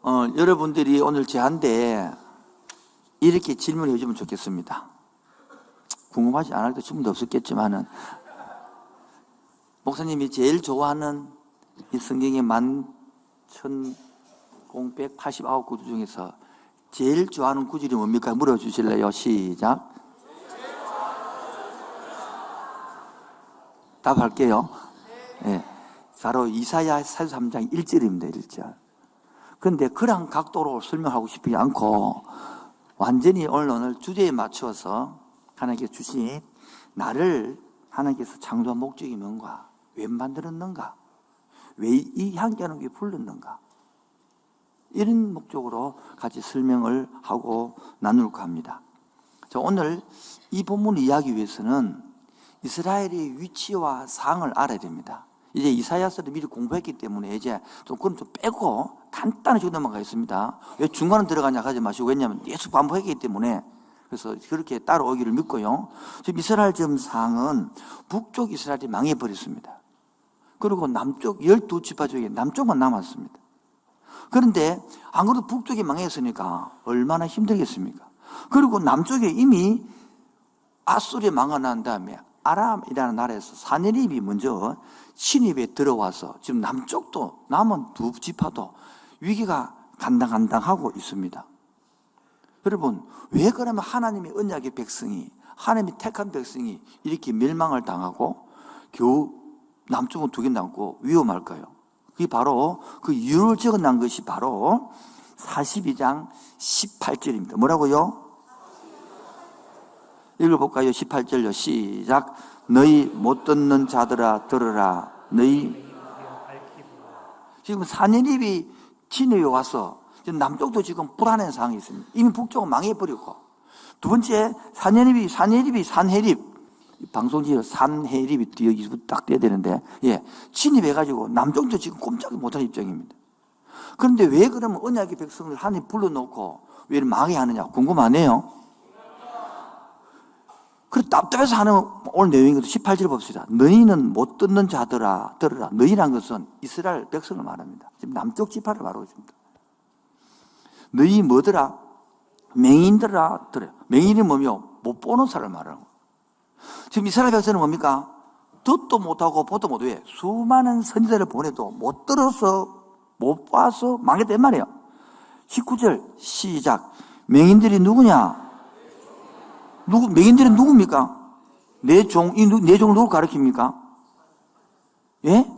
여러분들이 오늘 제한테 이렇게 질문해 주면 좋겠습니다. 궁금하지 않을 때 질문도 없었겠지만은, 목사님이 제일 좋아하는 이 성경의 11,189구절 중에서 제일 좋아하는 구절이 뭡니까? 물어주실래요? 시작. 답할게요. 네. 바로 이사야 43장 1절입니다. 1절. 그런데 그런 각도로 설명하고 싶지 않고 완전히 오늘 주제에 맞추어서 하나님께서 주신 나를 하나님께서 창조한 목적이 뭔가, 왜 만들었는가, 왜 이 향기하는 게 불렀는가, 이런 목적으로 같이 설명을 하고 나눌까 합니다. 자, 오늘 이 본문을 이해하기 위해서는 이스라엘의 위치와 상을 알아야 됩니다. 이제 이사야서를 미리 공부했기 때문에 이제 그건 좀 빼고 간단히 넘어가겠습니다. 왜 중간에 들어가냐 하지 마시고, 왜냐하면 계속 반복했기 때문에. 그래서 그렇게 따라오기를 믿고요. 지금 이스라엘 지금 상은 북쪽 이스라엘이 망해버렸습니다. 그리고 남쪽 12지파 중에 남쪽만 남았습니다. 그런데 안 그래도 북쪽이 망했으니까 얼마나 힘들겠습니까? 그리고 남쪽에 이미 아수르에 망하고 난 다음에 아람이라는 나라에서 사내립이 먼저 침입에 들어와서 지금 남쪽도 남은 두 지파도 위기가 간당간당하고 있습니다. 여러분, 왜 그러면 하나님의 언약의 백성이, 하나님의 택한 백성이 이렇게 멸망을 당하고 겨우 남쪽은 두 개 남고 위험할까요? 그게 바로 그 이유를 적어놓은 것이 바로 42장 18절입니다. 뭐라고요? 읽어볼까요? 18절요. 시작. 너희 못 듣는 자들아 들으라. 너희 지금 사내립이 진입에 와서 지금 남쪽도 지금 불안한 상황이 있습니다. 이미 북쪽은 망해버렸고, 두 번째 산해립 방송지에 산해립이 여기 딱 떼야 되는데, 진입해가지고 남쪽도 지금 꼼짝을 못하는 입장입니다. 그런데 왜 그러면 언약의 백성을 하나님 불러놓고 왜 망해하느냐 궁금하네요. 그래서 답답해서 하는 오늘 내용인 것도 18절 봅시다. 너희는 못 듣는 자들아 들으라. 너희란 것은 이스라엘 백성을 말합니다. 지금 남쪽 지파를 말하고 있습니다. 너희 뭐더라? 맹인들아 들어요. 맹인이 뭐며? 못 보는 사람을 말하는 거예요. 지금 이스라엘 백성은 뭡니까? 듣도 못하고 보도 못해. 왜? 수많은 선지자를 보내도 못 들어서 못 봐서 망했단 말이에요. 19절 시작. 맹인들이 누구냐? 맹인들은 누굽니까? 내 종을 누굴 가르칩니까? 예?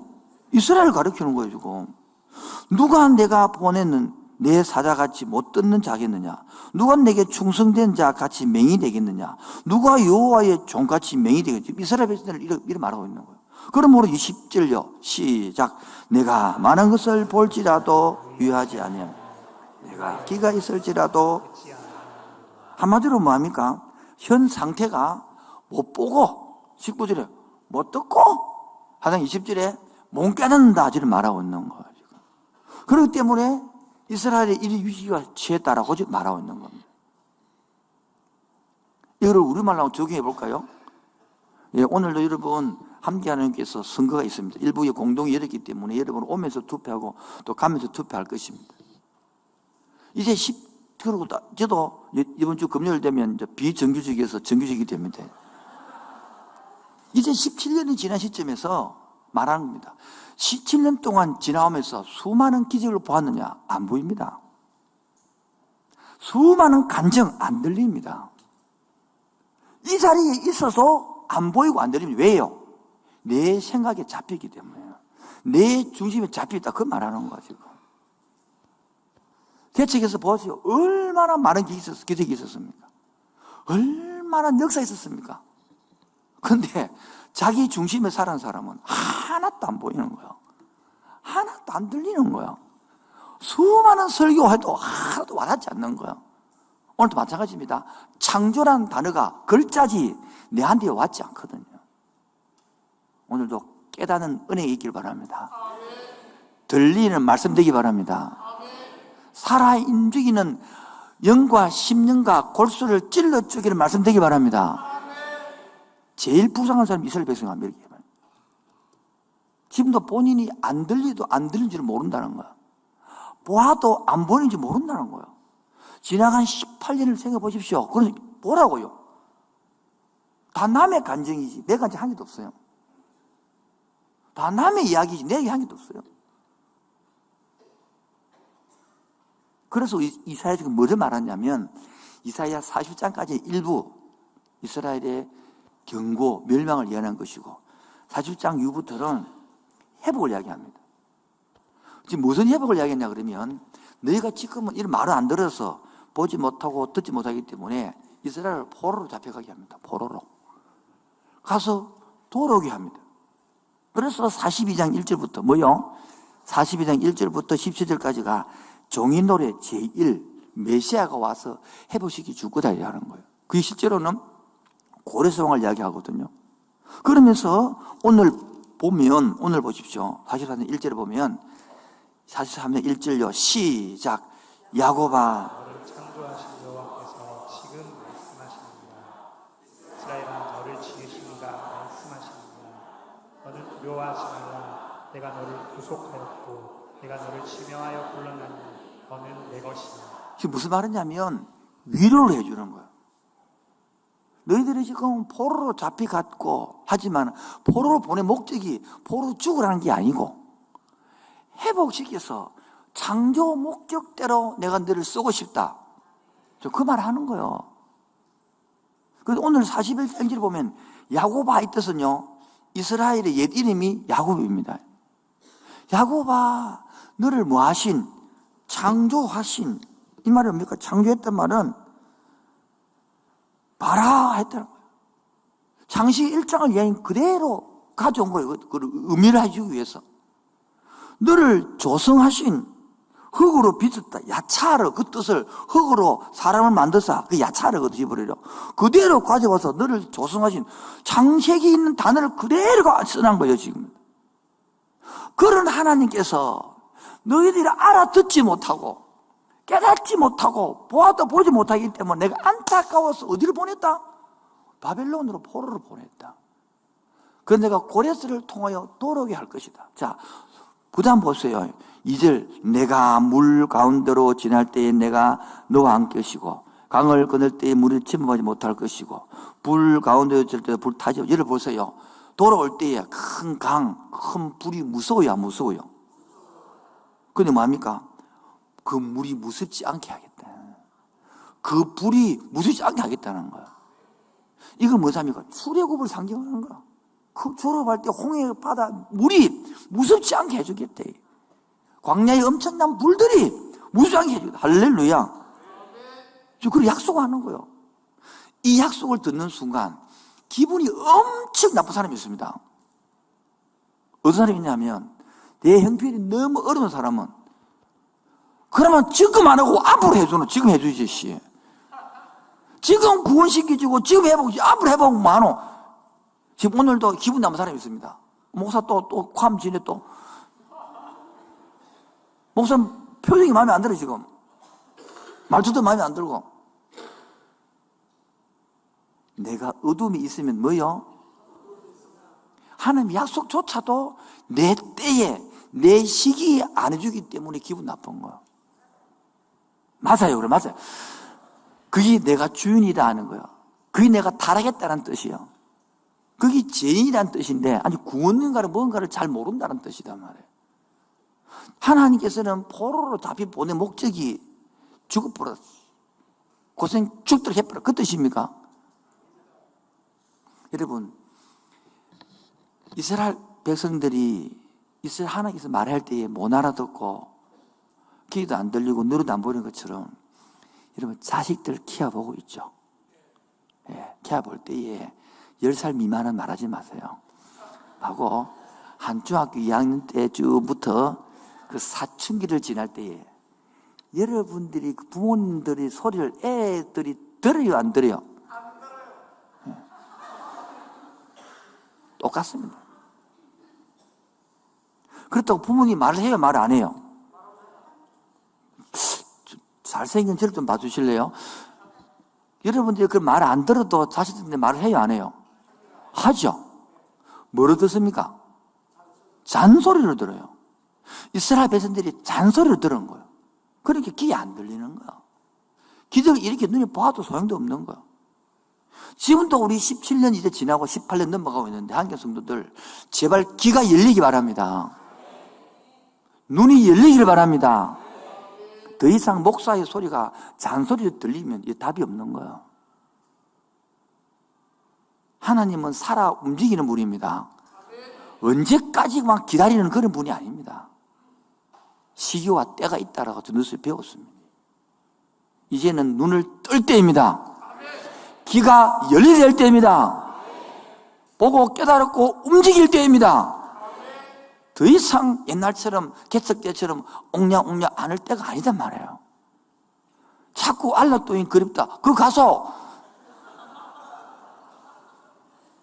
이스라엘을 가르치는 거예요, 지금. 누가 내가 보내는 내 사자같이 못 듣는 자겠느냐? 누가 내게 충성된 자같이 맹이 되겠느냐? 누가 여호와의 종같이 맹이 되겠지? 이스라엘 백성들을 이렇게 말하고 있는 거예요. 그러므로 20절요. 시작. 내가 많은 것을 볼지라도 유하지 아니함. 내가 기가 있을지라도. 한마디로 뭐합니까? 현 상태가 못 보고, 19절에 못 듣고, 하단 20절에 못 깨닫는다 지금 말하고 있는 거예요. 그렇기 때문에 이스라엘의 이 위기가 취했다라고 지금 말하고 있는 겁니다. 이거를 우리말로 적용해 볼까요? 오늘도 여러분 함께 하나님께서 선거가 있습니다. 일부의 공동이 열렸기 때문에 여러분 오면서 투표하고 또 가면서 투표할 것입니다. 이제 그리고 저도 이번 주 금요일 되면 이제 비정규직에서 정규직이 됩니다. 이제 17년이 지난 시점에서 말하는 겁니다. 17년 동안 지나오면서 수많은 기적을 보았느냐? 안 보입니다. 수많은 간증 안 들립니다. 이 자리에 있어서 안 보이고 안 들립니다. 왜요? 내 생각에 잡히기 때문에요. 내 중심에 잡혀있다 그 말하는 거야 지금. 개척에서 보세요. 얼마나 많은 기적이 있었습니까? 얼마나 역사가 있었습니까? 그런데 자기 중심에 사는 사람은 하나도 안 보이는 거예요. 하나도 안 들리는 거예요. 수많은 설교해도 하나도 와닿지 않는 거예요. 오늘도 마찬가지입니다. 창조라는 단어가 글자지 내한테 왔지 않거든요. 오늘도 깨닫는 은혜가 있길 바랍니다. 들리는 말씀 되기 바랍니다. 살아 움직이는 영과 심령과 골수를 찔러 쪼개는 말씀 되기 바랍니다. 제일 부상한 사람이 이스라엘 백성입니다. 지금도 본인이 안 들리도 안 들린 줄 모른다는 거야. 보아도 안 보이는지 모른다는 거예요. 지나간 18년을 생각해 보십시오. 그러니 뭐라고요? 다 남의 간증이지 내 간증 한 개도 없어요. 다 남의 이야기지 내 얘기 한 개도 없어요. 그래서 이사야 지금 뭐를 말하냐면 이사야 40장까지 일부 이스라엘의 경고, 멸망을 예언한 것이고 40장 이후부터는 회복을 이야기합니다. 지금 무슨 회복을 이야기했냐 그러면 너희가 지금은 이런 말을 안 들어서 보지 못하고 듣지 못하기 때문에 이스라엘을 포로로 잡혀가게 합니다. 포로로. 가서 돌아오게 합니다. 그래서 42장 1절부터 뭐요? 42장 1절부터 17절까지가 종이노래 제1 메시아가 와서 회복시켜 줄 거다 이야기하는 거예요. 그게 실제로는 고레스왕을 이야기하거든요. 그러면서 오늘 보십시오. 43장 1절에 보면 43장 1절요. 시작. 야곱아 너를 창조하신 여호와께서 지금 말씀하십니다. 이스라엘아 너를 지으신가 말씀하십니다. 너는 두려워하지 말라. 내가 너를 구속하였고 내가 너를 지명하여 불러나니 너는 내 것이다. 지금 무슨 말이냐면 위로를 해주는 거예요. 너희들이 지금 포로로 잡혀갔고 하지만 포로로 보낸 목적이 포로로 죽으라는 게 아니고 회복시켜서 창조 목적대로 내가 너를 쓰고 싶다. 그 말 하는 거예요. 그래서 오늘 41장지를 보면 야곱아 이 뜻은요 이스라엘의 옛 이름이 야곱입니다. 야곱아 너를 뭐 하신? 창조하신. 이 말이 뭡니까? 창조했단 말은 봐라 했다는 거예요. 창세기 1장을 이야기 그대로 가져온 거예요. 그 의미를 해주기 위해서. 너를 조성하신 흙으로 빚었다. 야차르 그 뜻을 흙으로 사람을 만들사 그 야차르 그 뒤버리려 그대로 가져와서 너를 조성하신 창세기 있는 단어를 그대로 쓰는 거예요 지금. 그런 하나님께서 너희들이 알아듣지 못하고 깨닫지 못하고 보아도 보지 못하기 때문에 내가 안타까워서 어디를 보냈다? 바벨론으로 포로를 보냈다. 그래서 내가 고레스를 통하여 돌아오게 할 것이다. 자, 그 다음 보세요. 2절 내가 물 가운데로 지날 때에 내가 너와 함께 하시고 강을 끊을 때에 물을 침범하지 못할 것이고 불 가운데로 있을 때 불 타지. 얘를 보세요. 돌아올 때에 큰 강, 큰 불이 무서워요 안 무서워요? 근데 뭐합니까? 그 물이 무섭지 않게 하겠다. 그 불이 무섭지 않게 하겠다는 거야. 이건 뭐랍니까? 출애굽을 상징하는 거야. 그 졸업할 때 홍해 바다 물이 무섭지 않게 해주겠대. 광야의 엄청난 불들이 무섭지 않게 해주겠다. 할렐루야. 그걸 약속하는 거예요. 이 약속을 듣는 순간 기분이 엄청 나쁜 사람이 있습니다. 어떤 사람이 있냐면 내 형편이 너무 어려운 사람은 그러면 지금 안 하고 앞으로 해주는 지금 해주지 씨. 지금 구원시켜주고 지금 해보고 앞으로 해보고 많어. 지금 오늘도 기분 나쁜 사람이 있습니다. 목사 또 ความ지내 또 목사 표정이 마음에 안 들어 지금. 말투도 마음에 안 들고. 내가 어둠이 있으면 뭐요? 하나님 약속조차도 내 때에 내 시기에 안 해주기 때문에 기분 나쁜 거야. 맞아요. 그래 맞아요. 그게 내가 주인이다 하는 거야. 그게 내가 타락했다는 뜻이에요. 그게 죄인이라는 뜻인데 아니 구원인가를 뭔가를 잘 모른다는 뜻이단 말이에요. 하나님께서는 포로로 잡히 보낸 목적이 죽어버렸어. 고생 죽도록 해버려. 그 뜻입니까? 여러분 이스라엘 백성들이 이스라엘 하나님께서 말할 때에 못 알아듣고 귀도 안 들리고 눈도 안 보이는 것처럼 여러분 자식들 키워보고 있죠. 예, 키워볼 때에 10살 미만은 말하지 마세요. 하고 한 중학교 2학년 때쯤부터 그 사춘기를 지날 때에 여러분들이 부모님들이 소리를 애들이 들어요 안 들어요? 안 들어요. 예. 똑같습니다. 그렇다고 부모님이 말을 해요 말을 안 해요? 잘생긴 저를 좀 봐주실래요? 여러분들이 그 말 안 들어도 자식들한테 말을 해요 안 해요? 하죠. 뭐를 듣습니까? 잔소리를 들어요. 이스라엘 백성들이 잔소리를 들은 거예요. 그렇게 귀에 안 들리는 거야. 기적을 이렇게 눈에 봐도 소용도 없는 거야. 지금도 우리 17년 이제 지나고 18년 넘어가고 있는데 한국 성도들 제발 귀가 열리기 바랍니다. 눈이 열리기를 바랍니다. 더 이상 목사의 소리가 잔소리로 들리면 이게 답이 없는 거예요. 하나님은 살아 움직이는 분입니다. 언제까지만 기다리는 그런 분이 아닙니다. 시기와 때가 있다라고 눈을 배웠습니다. 이제는 눈을 뜰 때입니다. 귀가 열릴 때입니다. 보고 깨달았고 움직일 때입니다. 더 이상 옛날처럼 개척 때처럼 옹냥옹냥 안을 때가 아니단 말이에요. 자꾸 알라또인 그립다. 그 가서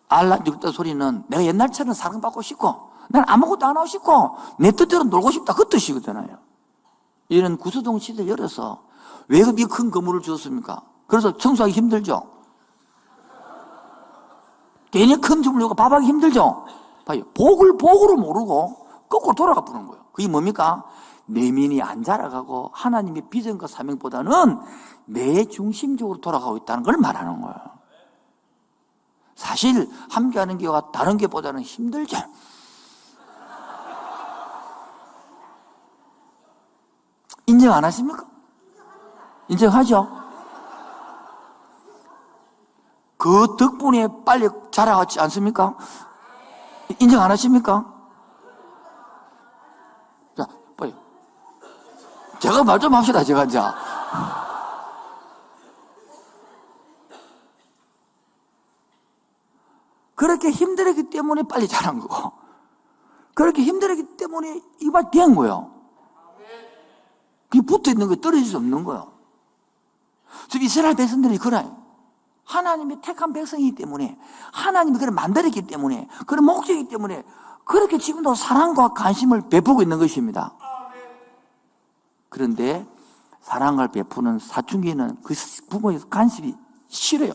알라또인 소리는 내가 옛날처럼 사랑받고 싶고 난 아무것도 안 하고 싶고 내 뜻대로 놀고 싶다 그 뜻이거든요. 이런 구수동 시대를 열어서 왜 이 큰 건물을 지었습니까? 그래서 청소하기 힘들죠. 괜히 큰 집을 내고 밥하기 힘들죠. 봐요. 복으로 모르고 거꾸로 돌아가 보는 거예요. 그게 뭡니까? 내면이 안 자라가고 하나님의 비전과 사명보다는 내 중심적으로 돌아가고 있다는 걸 말하는 거예요. 사실 함께하는 교회가 다른 교회보다는 힘들죠. 인정 안 하십니까? 인정하죠? 그 덕분에 빨리 자라왔지 않습니까? 인정 안 하십니까? 자, 빨리. 제가 말 좀 합시다, 제가 이제. 그렇게 힘들었기 때문에 빨리 자란 거고, 그렇게 힘들었기 때문에 이발 된 거예요. 그게 붙어 있는 거 떨어질 수 없는 거예요. 지금 이스라엘 백성들이 그래요. 하나님이 택한 백성이기 때문에, 하나님이 그를 만들었기 때문에, 그런 목적이기 때문에, 그렇게 지금도 사랑과 관심을 베푸고 있는 것입니다. 그런데, 사랑을 베푸는 사춘기는 그 부모의 관심이 싫어요.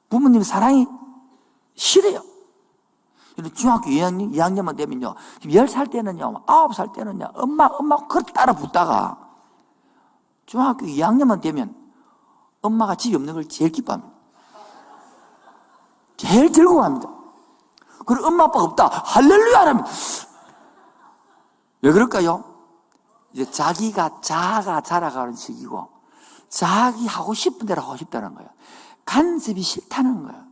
부모님 사랑이 싫어요. 중학교 2학년만 되면요, 10살 때는요, 9살 때는요, 엄마, 그걸 따라 붙다가, 중학교 2학년만 되면 엄마가 집에 없는 걸 제일 기뻐합니다. 제일 즐거워합니다. 그리고 엄마 아빠가 없다. 할렐루야! 하면 왜 그럴까요? 이제 자기가 자라가는 시기고 자기 하고 싶은 대로 하고 싶다는 거예요. 간섭이 싫다는 거예요.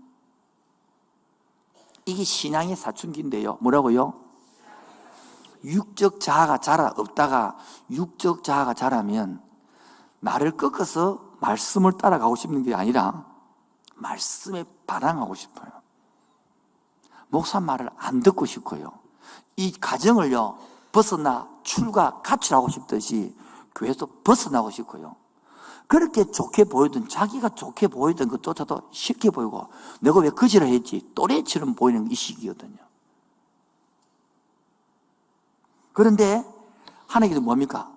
이게 신앙의 사춘기인데요. 뭐라고요? 육적 자아가 없다가 육적 자아가 자라면 나를 꺾어서 말씀을 따라가고 싶은 게 아니라 말씀에 반항하고 싶어요. 목사 말을 안 듣고 싶고요. 이 가정을요, 벗어나 가출하고 싶듯이 교회에서 벗어나고 싶고요. 그렇게 좋게 보이던, 자기가 좋게 보이던 것조차도 쉽게 보이고, 내가 왜 거지를 했지? 또래처럼 보이는 이 시기거든요. 그런데 하나님께서 뭡니까?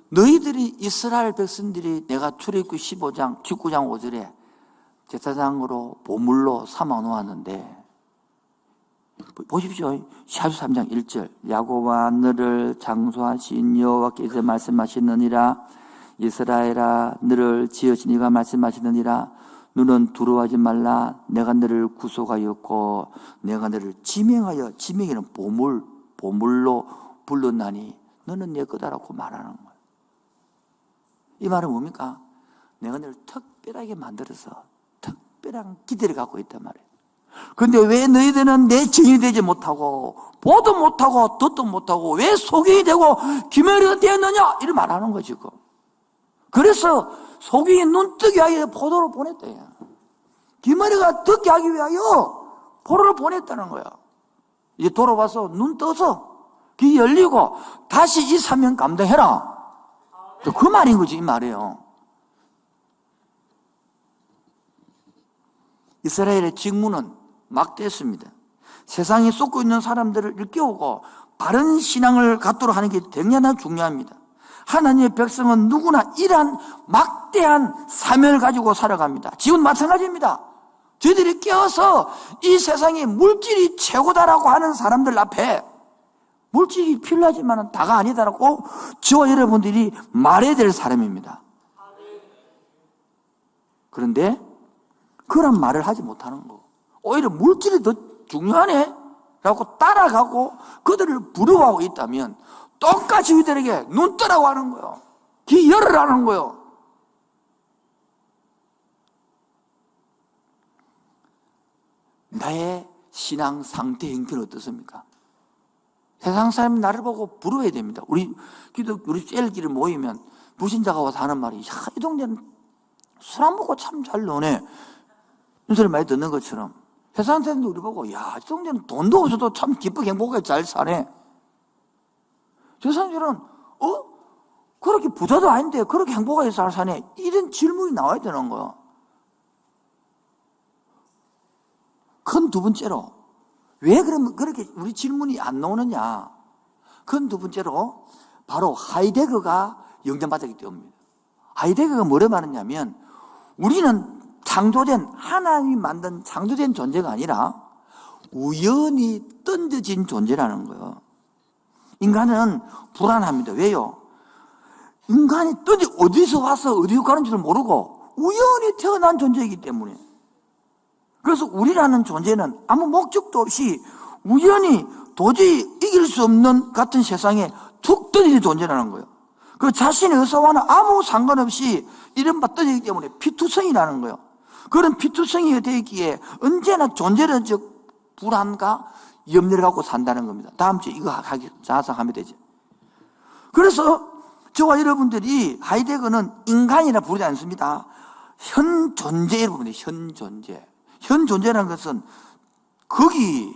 너희들이 이스라엘 백성들이 내가 출애굽기 15장, 19장 5절에 제사장으로 보물로 삼아 놓았는데, 보십시오. 사주 3장 1절. 야곱아 너를 장수하신 여호와께서 말씀하시느니라. 이스라엘아 너를 지으신 이가 말씀하시느니라. 너는 두려워하지 말라. 내가 너를 구속하였고 내가 너를 지명하여, 지명이는 보물로 불렀나니 너는 내 거다라고 말하는 거예요. 이 말은 뭡니까? 내가 너를 특별하게 만들어서 특별한 기대를 갖고 있단 말이에요. 그런데 왜 너희들은 내 증인이 되지 못하고 보도 못하고 듣도 못하고 왜 소경이 되고 기멸이 되었느냐? 이런 말하는 거지 지금. 그래서 소경이 눈뜨게 하기 위해 포도를 보냈다. 기머리가 듣게 하기 위하여 포도를 보냈다는 거야. 이제 돌아와서 눈 떠서 귀 열리고 다시 이 사명 감당해라. 그 말인 거지, 이 말이에요. 이스라엘의 직무는 막대했습니다. 세상에 쏟고 있는 사람들을 일깨우고 바른 신앙을 갖도록 하는 게 당연히 중요합니다. 하나님의 백성은 누구나 이러한 막대한 사명을 가지고 살아갑니다. 지금 마찬가지입니다. 저희들이 깨어서 이 세상에 물질이 최고다라고 하는 사람들 앞에 물질이 필요하지만 다가 아니다라고 저와 여러분들이 말해야 될 사람입니다. 그런데 그런 말을 하지 못하는 거. 오히려 물질이 더 중요하네 라고 따라가고 그들을 부러워하고 있다면 똑같이 이들에게 눈 뜨라고 하는 거예요. 귀 열으라는 거예요. 나의 신앙 상태 형태는 어떻습니까? 세상 사람이 나를 보고 부러워야 됩니다. 우리 셀끼리 모이면 부신자가 와서 하는 말이, 야, 이 동네는 술 안 먹고 참 잘 노네. 이런 소리 많이 듣는 것처럼 세상 사람들이 우리 보고, 야, 이 동네는 돈도 없어도 참 기쁘게 행복하게 잘 사네. 세상 사람들은, 그렇게 부자도 아닌데 그렇게 행복하게 잘 사네. 이런 질문이 나와야 되는 거야. 큰 두 번째로, 왜 그러면 그렇게 우리 질문이 안 나오느냐? 큰 두 번째로, 바로 하이데거가 영접받았기 때문입니다. 하이데거가 뭐를 말하냐면, 우리는 창조된, 하나님이 만든 창조된 존재가 아니라 우연히 던져진 존재라는 거예요. 인간은 불안합니다. 왜요? 인간이 어디서 와서 어디로 가는지를 모르고 우연히 태어난 존재이기 때문에. 그래서 우리라는 존재는 아무 목적도 없이 우연히 도저히 이길 수 없는 같은 세상에 툭 떠진 존재라는 거예요. 그 자신의 의사와는 아무 상관없이 이른바 떠지기 때문에 피투성이라는 거예요. 그런 피투성이 되어 있기에 언제나 존재론적 불안과 염려를 갖고 산다는 겁니다. 다음 주에 이거 자상하면 되죠. 그래서 저와 여러분들이 하이데거는 인간이라 부르지 않습니다. 현 존재라고 부릅니다. 현 존재. 현 존재라는 것은 거기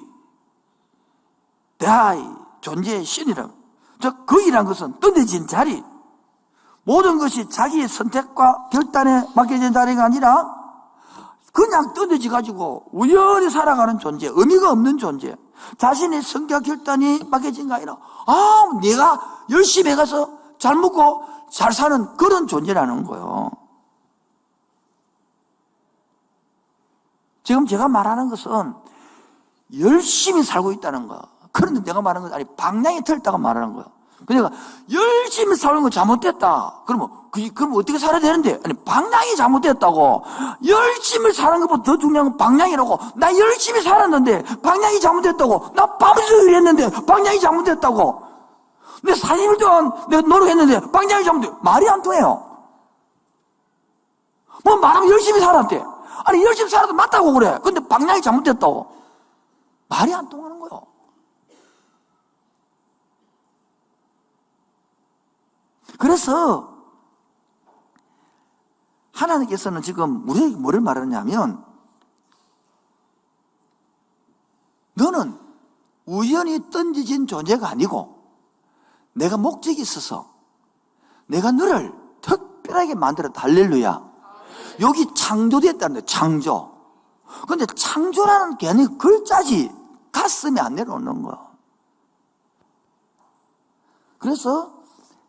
대하의 존재의 신이라고. 즉 거기라는 것은 던져진 자리, 모든 것이 자기의 선택과 결단에 맡겨진 자리가 아니라 그냥 던져지 가지고 우연히 살아가는 존재, 의미가 없는 존재, 자신의 성격 결단이 맡겨진 게 아니라 내가 열심히 해가서 잘 먹고 잘 사는 그런 존재라는 거예요. 지금 제가 말하는 것은 열심히 살고 있다는 거. 그런데 내가 말하는 것은 아니 방향이 틀렸다고 말하는 거예요. 그러니까 열심히 사는 거 잘못됐다. 그럼 어떻게 살아야 되는데? 아니 방향이 잘못됐다고. 열심히 사는 것보다 더 중요한 건 방향이라고. 나 열심히 살았는데 방향이 잘못됐다고. 나 밤새 일했는데 방향이 잘못됐다고. 내 40일 동안 내가 노력했는데 방향이 잘못됐다고. 말이 안 통해요. 뭐 말하면 열심히 살았대. 아니 열심히 살아도 맞다고 그래. 근데 방향이 잘못됐다고. 말이 안 통하는 거예요. 그래서 하나님께서는 지금 우리에게 뭐를 말하냐면, 너는 우연히 던져진 존재가 아니고 내가 목적이 있어서 내가 너를 특별하게 만들었다. 할렐루야. 여기 창조됐다는 거예요. 창조. 그런데 창조라는 게 아니고 글자지 가슴에 안 내려오는 거야. 그래서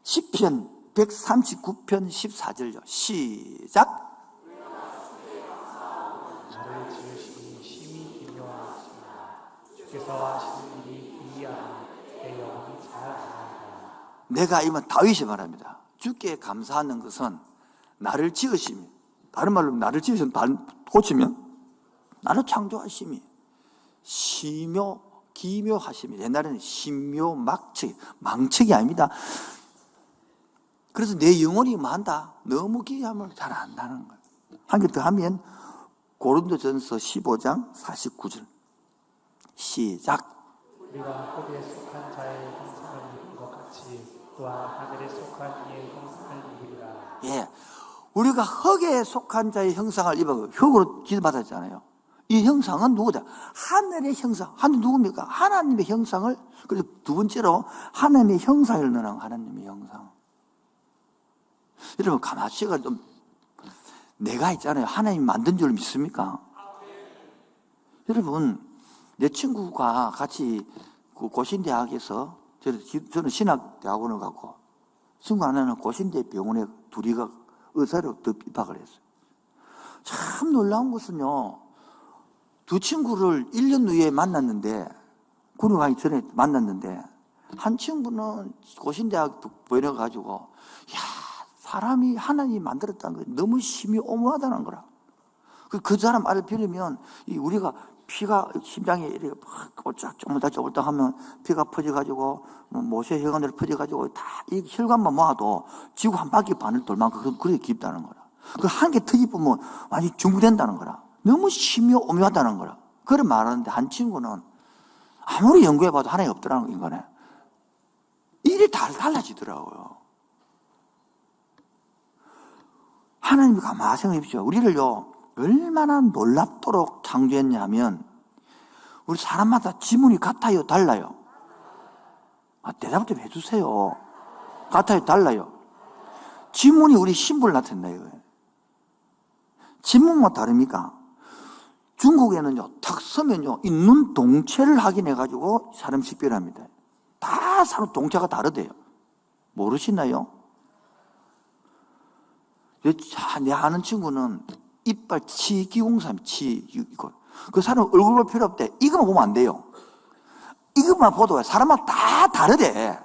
시편 139편 14절요. 시작. 나를 지으시니 심히 기묘하시니라. 주께서 하시는 일이 기이하니 내 영혼이 잘 아나이다. 내가 이만 다윗이 말합니다. 주께 감사하는 것은 나를 지으심이, 다른 말로 나를 지으신 고치면 나를 창조하심이 기묘하심이, 옛날에는 망측이 아닙니다. 그래서 내 영혼이 뭐한다? 너무 기이함을 잘 안다는 거예요. 한 개 더 하면 고린도전서 15장 49절 시작. 우리가 흙에 속한 자의 형상을 입은 것 같이 또한 하늘에 속한 이의 형상을 입으리라. 예, 우리가 흙에 속한 자의 형상을 입어 흙으로 기술받았잖아요. 이 형상은 누구다? 하늘의 형상. 하늘 누굽니까? 하나님의 형상을. 그리고 두 번째로 하나님의 형상을 넣는 하나님의 형상. 여러분 가만히 좀, 내가 있잖아요. 하나님 만든 줄 믿습니까? 여러분, 내 친구가 같이 그 고신대학에서, 저는 신학대학원을 가고 친구 하나는 고신대 병원에 둘이가 의사로 입학을 했어요. 참 놀라운 것은요, 두 친구를 1년 후에 만났는데, 군에 가기 전에 만났는데 한 친구는 고신대학 보내가지고, 야, 사람이 하나님이 만들었다는 거 너무 심히 오묘하다는 거라. 그 사람 말을 빌으면, 우리가 피가 심장에 이렇게 쪼물딱 하면 피가 퍼져가지고, 모세 혈관으로 퍼져가지고, 다 이 혈관만 모아도 지구 한 바퀴 반을 돌 만큼 그렇게 깊다는 거라. 그 한 개 터집으면 완전히 중부된다는 거라. 너무 심히 오묘하다는 거라. 그런 말 하는데 한 친구는 아무리 연구해봐도 하나님 없더라는 거네. 일이 달라지더라고요. 하나님이 가만히 생각해 보십시오. 우리를요, 얼마나 놀랍도록 창조했냐면, 우리 사람마다 지문이 같아요, 달라요? 대답 좀 해주세요. 같아요, 달라요? 지문이 우리 신부를 나타낸다, 이거예요. 지문만 다릅니까? 중국에는요, 탁 서면요, 이 눈 동체를 확인해가지고 사람 식별합니다. 다 사람 동체가 다르대요. 모르시나요? 내 아는 친구는 이빨 치기공사입니다. 이거. 그 사람 얼굴 볼 필요 없대. 이거만 보면 안 돼요. 이것만 봐도 사람마다 다 다르대.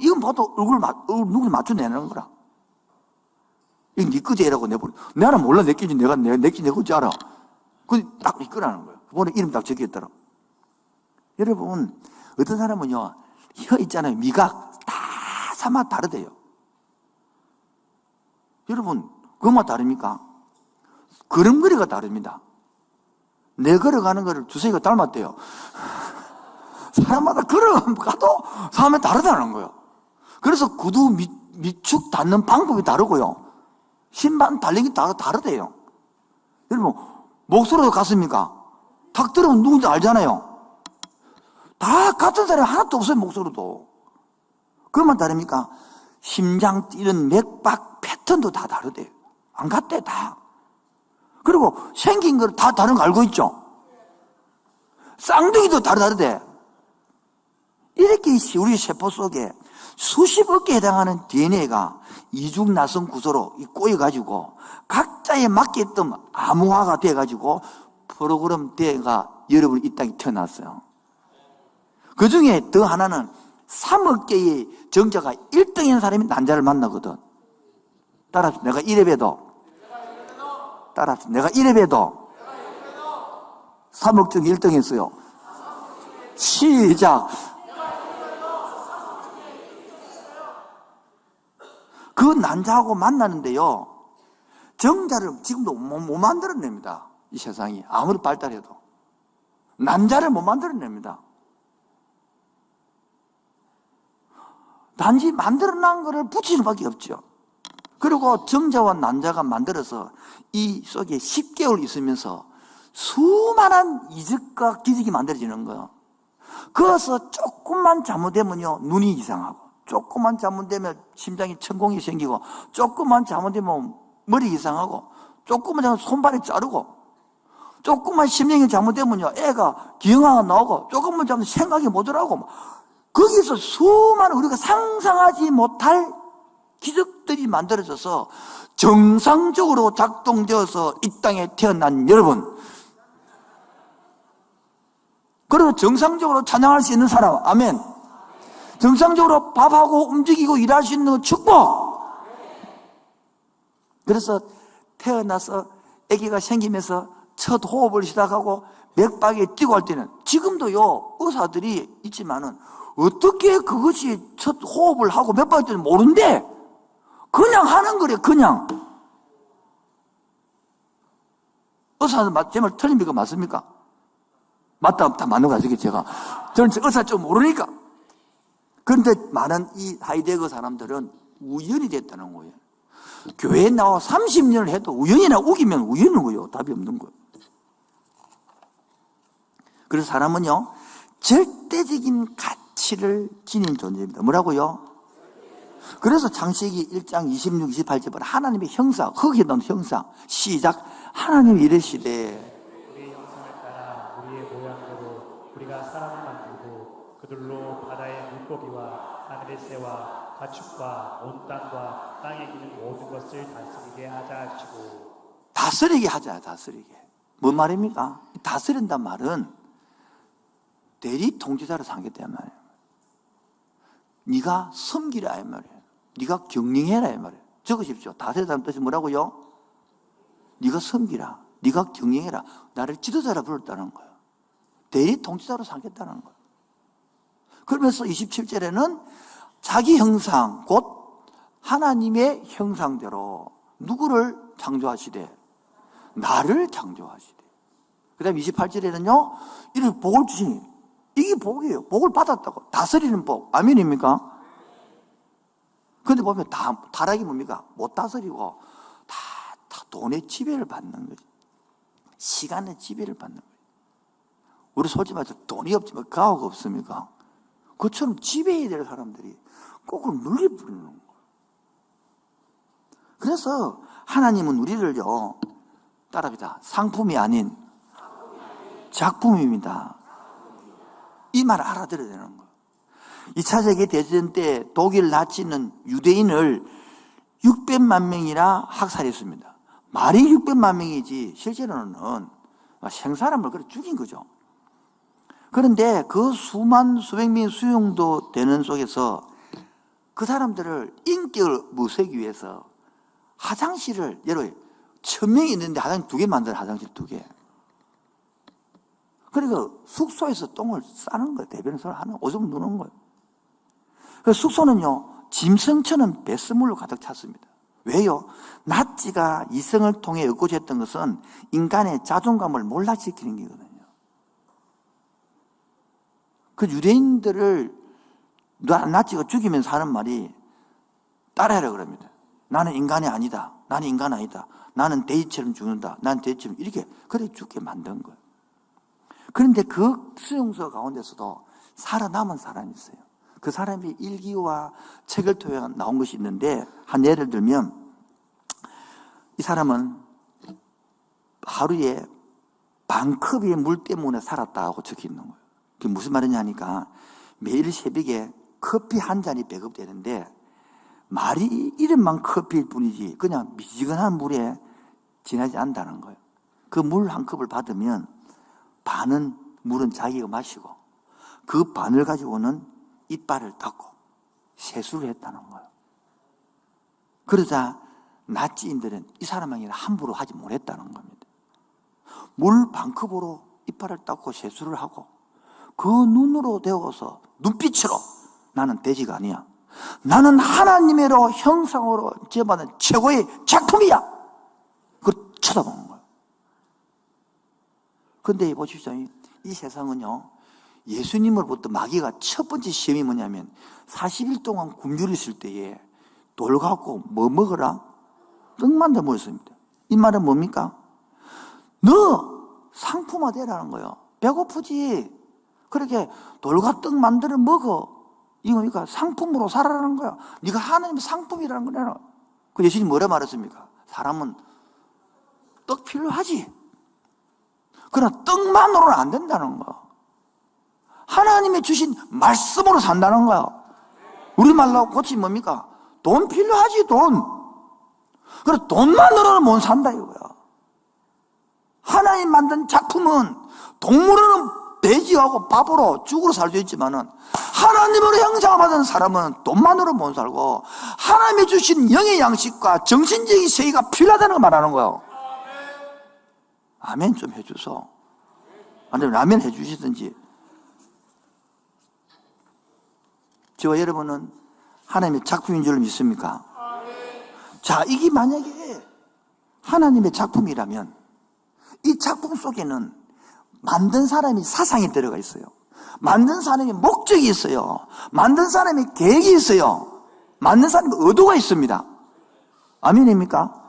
이건 봐도 얼굴 맞춰내는 거라. 이거 네 거지라고 내버려. 나는 몰라, 내 거지, 내 거지 알아. 딱 이거라는 거예요. 보내 이름 딱 적혀있더라. 여러분, 어떤 사람은요, 혀 있잖아요. 미각. 다 사람마다 다르대요. 여러분, 그것만 다릅니까? 걸음걸이가 다릅니다. 내 걸어가는 거를 두세이가 닮았대요. 사람마다 걸어가도 사람마다 다르다는 거예요. 그래서 구두 밑축 닿는 방법이 다르고요. 신발 달리기 다르대요. 여러분, 목소리도 같습니까? 탁 들으면 누군지 알잖아요. 다 같은 사람이 하나도 없어요, 목소리도. 그것만 다릅니까? 심장 뛰는 맥박 패턴도 다 다르대요. 안 같대, 다. 그리고 생긴 걸 다 다른 거 알고 있죠? 쌍둥이도 다르대. 이렇게 우리 세포 속에 수십억 개에 해당하는 DNA가 이중나선 구조로 꼬여가지고 각자에 맞게끔 암호화가 돼가지고 프로그램 대가 여러분 이 땅에 태어났어요. 그 중에 더 하나는 3억 개의 정자가 1등인 사람이 난자를 만나거든. 따라서 내가 이래봬도 3억 중 1등 했어요. 시작. 그 난자하고 만나는데요, 정자를 지금도 못 만들어냅니다. 이 세상이 아무리 발달해도 난자를 못 만들어냅니다. 단지 만들어낸 거를 붙이는 밖에 없죠. 그리고 정자와 난자가 만들어서 이 속에 10개월 있으면서 수많은 이적과 기적이 만들어지는 거예요. 그래서 조금만 잘못되면요, 눈이 이상하고, 조금만 잘못되면 심장이 천공이 생기고, 조금만 잘못되면 머리 이상하고, 조금만 잘못되면 손발이 자르고, 조금만 심령이 잘못되면요, 애가 기형아가 나오고, 조금만 잘못되면 생각이 못 하고, 거기서 수많은 우리가 상상하지 못할 기적들이 만들어져서 정상적으로 작동되어서 이 땅에 태어난 여러분, 그리고 정상적으로 찬양할 수 있는 사람, 아멘. 정상적으로 밥하고 움직이고 일할 수 있는 축복. 그래서 태어나서 아기가 생기면서 첫 호흡을 시작하고 맥박에 뛰고 할 때는, 지금도요 의사들이 있지만은 어떻게 그것이 첫 호흡을 하고 맥박에 뛰는지 모른대. 그냥 하는 거래, 그냥. 의사는 제 말 틀립니까? 맞습니까? 맞다, 다 맞는 거 아시겠죠, 제가. 저는 의사 좀 모르니까. 그런데 많은 이 하이데거 사람들은 우연이 됐다는 거예요. 교회에 나와 30년을 해도 우연이나 우기면 우연인 거예요. 답이 없는 거예요. 그래서 사람은요, 절대적인 가치를 지닌 존재입니다. 뭐라고요? 그래서 창세기 1장 26, 28절 보면 하나님의 형상, 흙에 넣은 형상, 시작. 하나님이 이르시되 우리 형상을 따라 우리의 모양대로 우리가 사람을 만들고 그들로 바다의 물고기와 하늘의 새와 가축과 온 땅과 땅에 있는 모든 것을 다스리게 하자 하시고. 다스리게 하자, 다스리게. 뭔 말입니까? 다스린단 말은 대리 통치자로 삼겠단 말이에요. 네가 섬기라 이 말이에요. 네가 경영해라 이 말이에요. 적으십시오. 다스리다는 뜻이 뭐라고요? 네가 섬기라, 네가 경영해라. 나를 지도자라 불렀다는 거예요. 대리 통치자로 삼겠다는 거예요. 그러면서 27절에는 자기 형상, 곧 하나님의 형상대로 누구를 창조하시되? 나를 창조하시되. 그 다음에 28절에는요, 이렇게 복을 주시니, 이게 복이에요. 복을 받았다고. 다스리는 복. 아멘입니까? 그런데 보면 타락이 뭡니까? 못 다스리고 다 돈의 지배를 받는 거지. 시간의 지배를 받는 거예요. 우리 솔직히 말해서 돈이 없지만 가오가 없습니까? 그처럼 지배해야 될 사람들이 거꾸로 눌려버리는 거예요. 그래서 하나님은 우리를요, 따라합니다. 상품이 아닌 작품입니다. 이 말을 알아들어야 되는 거예요. 2차 세계대전 때 독일 나치는 유대인을 600만 명이나 학살했습니다. 말이 600만 명이지 실제로는 생사람을 그렇게 죽인 거죠. 그런데 그 수백 명이 수용도 되는 속에서 그 사람들을 인격을 무색하기 위해서 화장실을, 여러분 1000명이 있는데 화장실 2개 만들어, 화장실 2개. 그러니까 숙소에서 똥을 싸는 거예요. 대변을 하는, 오줌 누는 거예요. 그래서 숙소는요, 짐승처럼 배설물로 가득 찼습니다. 왜요? 나치가 이성을 통해 얻고자 했던 것은 인간의 자존감을 몰락시키는 거거든요. 그 유대인들을 나치가 죽이면서 하는 말이 따라해라 그럽니다. 나는 인간이 아니다. 나는 인간 아니다. 나는 돼지처럼 죽는다. 나는 돼지처럼 이렇게 그래 죽게 만든 거예요. 그런데 그 수용소 가운데서도 살아남은 사람이 있어요. 그 사람이 일기와 책을 통해 나온 것이 있는데, 한 예를 들면 이 사람은 하루에 반컵의 물 때문에 살았다고 적혀 있는 거예요. 그게 무슨 말이냐니까 매일 새벽에 커피 한 잔이 배급되는데 말이 이름만 커피일 뿐이지 그냥 미지근한 물에 지나지 않는다는 거예요. 그 물 한 컵을 받으면 반은 물은 자기가 마시고 그 반을 가지고는 이빨을 닦고 세수를 했다는 거예요. 그러자 나치인들은 이 사람에게는 함부로 하지 못했다는 겁니다. 물 반컵으로 이빨을 닦고 세수를 하고 그 눈으로 데워서 눈빛으로 나는 돼지가 아니야. 나는 하나님의로 형상으로 지어받은 최고의 작품이야. 그걸 쳐다보는 거예요. 그런데 보십시오. 이 세상은요, 예수님으로부터 마귀가 첫 번째 시험이 뭐냐면 40일 동안 굶주려 있을 때에 돌 갖고 뭐 먹어라? 떡 만들어 먹었습니다. 이 말은 뭡니까? 너 상품화되라는 거예요. 배고프지? 그렇게 돌과 떡 만들어 먹어. 이거 뭡니까? 상품으로 살아라는 거야. 네가 하나님의 상품이라는 거잖아. 그 예수님 뭐라 말했습니까? 사람은 떡 필요하지. 그러나 떡만으로는 안 된다는 거야. 하나님이 주신 말씀으로 산다는 거야. 우리말로 고치 뭡니까? 돈 필요하지, 돈. 그래, 돈만으로는 못 산다, 이거야. 하나님 만든 작품은 동물은 돼지하고 밥으로 죽으로 살 수 있지만은 하나님으로 형상을 받은 사람은 돈만으로 못 살고 하나님이 주신 영의 양식과 정신적인 세계가 필요하다는 걸 말하는 거예요. 아멘 좀 해주소. 아니면 라면 해주시든지. 저와 여러분은 하나님의 작품인 줄 믿습니까? 자, 이게 만약에 하나님의 작품이라면 이 작품 속에는 만든 사람이 사상이 들어가 있어요. 만든 사람이 목적이 있어요. 만든 사람이 계획이 있어요. 만든 사람이 의도가 있습니다. 아멘입니까?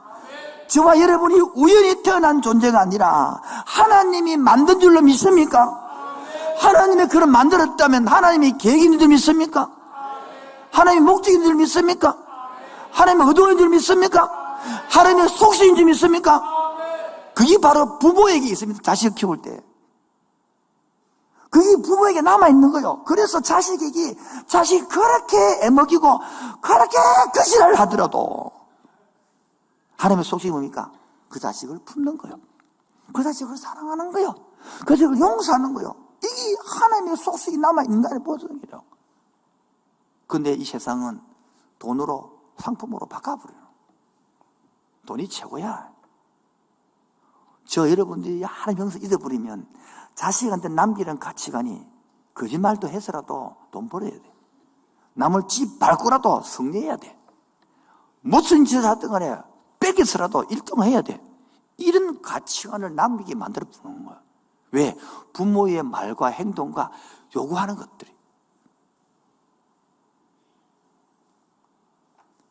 저와 여러분이 우연히 태어난 존재가 아니라 하나님이 만든 줄로 믿습니까? 하나님이 그걸 만들었다면 하나님이 계획이 있는 줄 믿습니까? 하나님의 목적인 줄 믿습니까? 하나님의 의도인 줄 믿습니까? 하나님의 속성인 줄 믿습니까? 그게 바로 부모에게 있습니다. 자식을 키울 때. 그게 부모에게 남아있는 거예요. 그래서 자식이 그렇게 애먹이고 그렇게 거짓을 하더라도 하나님의 속성이 뭡니까? 그 자식을 품는 거예요. 그 자식을 사랑하는 거예요. 그 자식을 용서하는 거예요. 이게 하나님의 속성이 남아있는 거의 보증이에요. 근데 이 세상은 돈으로, 상품으로 바꿔버려요. 돈이 최고야. 저 여러분들이 하나님 형성 잊어버리면 자식한테 남기는 가치관이 거짓말도 해서라도 돈 벌어야 돼. 남을 집 밟고라도 승리해야 돼. 무슨 짓을 하든 간에 뺏겨서라도 1등 해야 돼. 이런 가치관을 남기게 만들어 주는 거야. 왜? 부모의 말과 행동과 요구하는 것들이.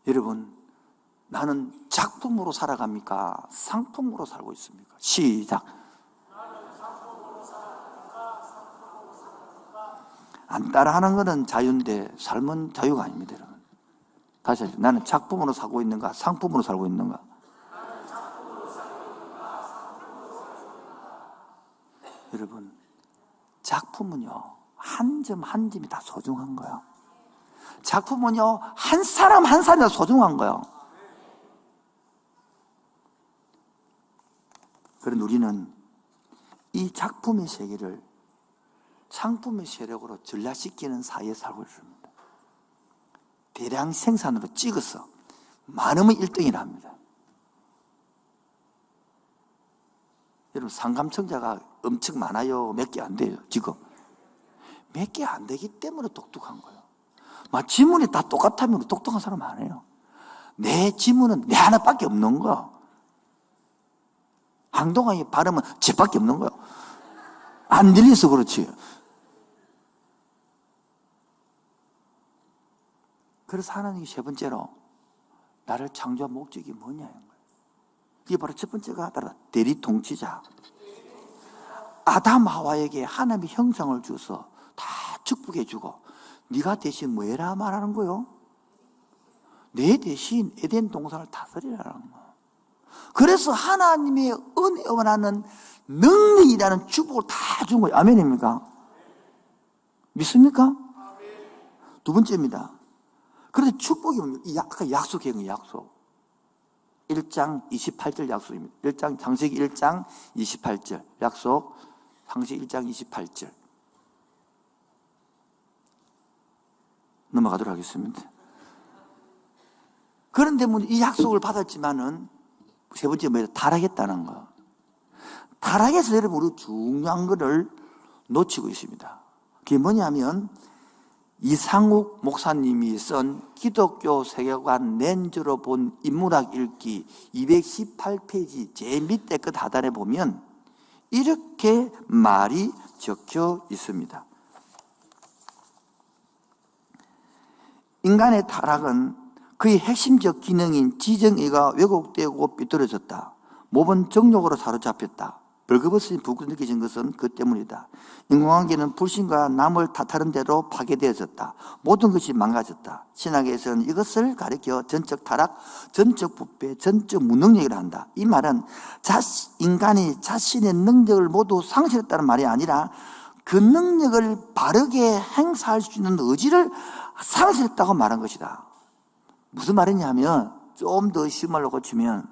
여러분, 나는 작품으로 살아갑니까? 상품으로 살고 있습니까? 시작. 안 따라하는 것은 자유인데 삶은 자유가 아닙니다, 여러분. 다시 하죠. 나는 작품으로 살고 있는가? 상품으로 살고 있는가? 여러분, 작품은요, 한 점 한 점이 다 소중한 거예요. 작품은요, 한 사람 한 사람이 다 소중한 거예요. 그런 우리는 이 작품의 세계를 상품의 세력으로 전락시키는 사이에 살고 있습니다. 대량 생산으로 찍어서 많으면 1등이라 합니다. 여러분, 상감청자가 엄청 많아요? 몇 개 안 돼요, 지금? 몇 개 안 되기 때문에 똑똑한 거예요. 막 지문이 다 똑같으면 똑똑한 사람 안 해요. 내 지문은 내 하나밖에 없는 거야. 한동안이 발음은 쟤밖에 없는 거야. 안 들려서 그렇지. 그래서 하나님이 세 번째로 나를 창조한 목적이 뭐냐는 거예요. 이게 바로 첫 번째가 바로 대리 통치자. 아담 하와에게 하나님이 형상을 주어서 다 축복해 주고 네가 대신 뭐 해라 말하는 거요? 내 대신 에덴 동산을 다스리라는 거예요. 그래서 하나님의 은혜에 원하는 능력이라는 축복을 다 준 거예요. 아멘입니까? 믿습니까? 두 번째입니다. 그런데 축복이 뭡니까? 아까 약속한 거예요, 약속. 1장 28절 약속입니다. 1장, 창세기 1장 28절 약속. 창세기 1장 28절 넘어가도록 하겠습니다. 그런데 이 약속을 받았지만은 세 번째 뭐예요? 타락했다는 거. 타락해서 여러분 우리 중요한 거를 놓치고 있습니다. 그게 뭐냐면 이상욱 목사님이 쓴 기독교 세계관 렌즈로 본 인문학 읽기 218페이지 제일 밑에 끝 하단에 보면 이렇게 말이 적혀 있습니다. 인간의 타락은 그의 핵심적 기능인 지정의가 왜곡되고 삐뚤어졌다. 몸은 정욕으로 사로잡혔다. 벌거벗은 부끄러움이 느껴진 것은 그 때문이다. 인간관계는 불신과 남을 탓하는 대로 파괴되어졌다. 모든 것이 망가졌다. 신학에서는 이것을 가리켜 전적 타락, 전적 부패, 전적 무능력이라 한다. 이 말은 인간이 자신의 능력을 모두 상실했다는 말이 아니라 그 능력을 바르게 행사할 수 있는 의지를 상실했다고 말한 것이다. 무슨 말이냐면 좀 더 쉬운 말로 고치면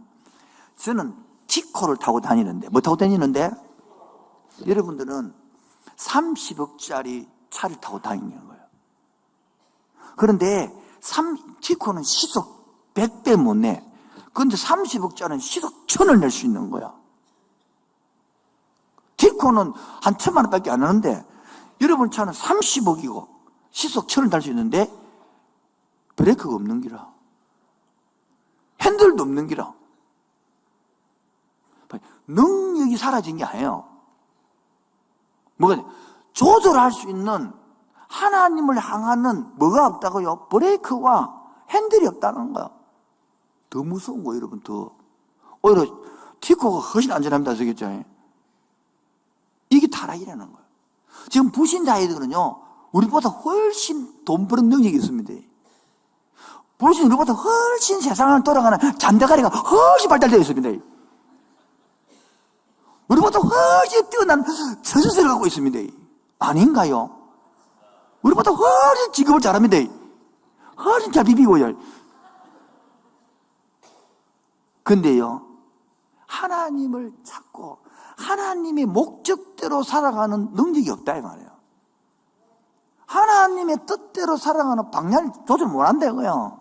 저는 티코를 타고 다니는데 뭐 타고 다니는데 여러분들은 30억짜리 차를 타고 다니는 거예요. 그런데 티코는 시속 100배 못 내. 그런데 30억짜리는 시속 1000을 낼 수 있는 거야. 티코는 한 1000만 원밖에 안 하는데 여러분 차는 30억이고 시속 1000을 달 수 있는데 브레이크가 없는 기라. 핸들도 없는 기라. 능력이 사라진 게 아니에요. 뭐가 조절할 수 있는 하나님을 향하는 뭐가 없다고요? 브레이크와 핸들이 없다는 거야. 더 무서운 거예요, 여러분. 더 오히려 티코가 훨씬 안전합니다. 아시겠죠? 이게 타락이라는 거예요. 지금 부신자애들은요 우리보다 훨씬 돈 버는 능력이 있습니다. 부신 우리보다 훨씬 세상을 돌아가는 잔대가리가 훨씬 발달되어 있습니다. 우리보다 훨씬 뛰어난 서술을 갖고 있습니다. 아닌가요? 우리보다 훨씬 직업을 잘합니다. 훨씬 잘 비비고요. 근데요, 하나님을 찾고 하나님의 목적대로 살아가는 능력이 없다 이 말이에요. 하나님의 뜻대로 살아가는 방향을 조절 못 한다고요.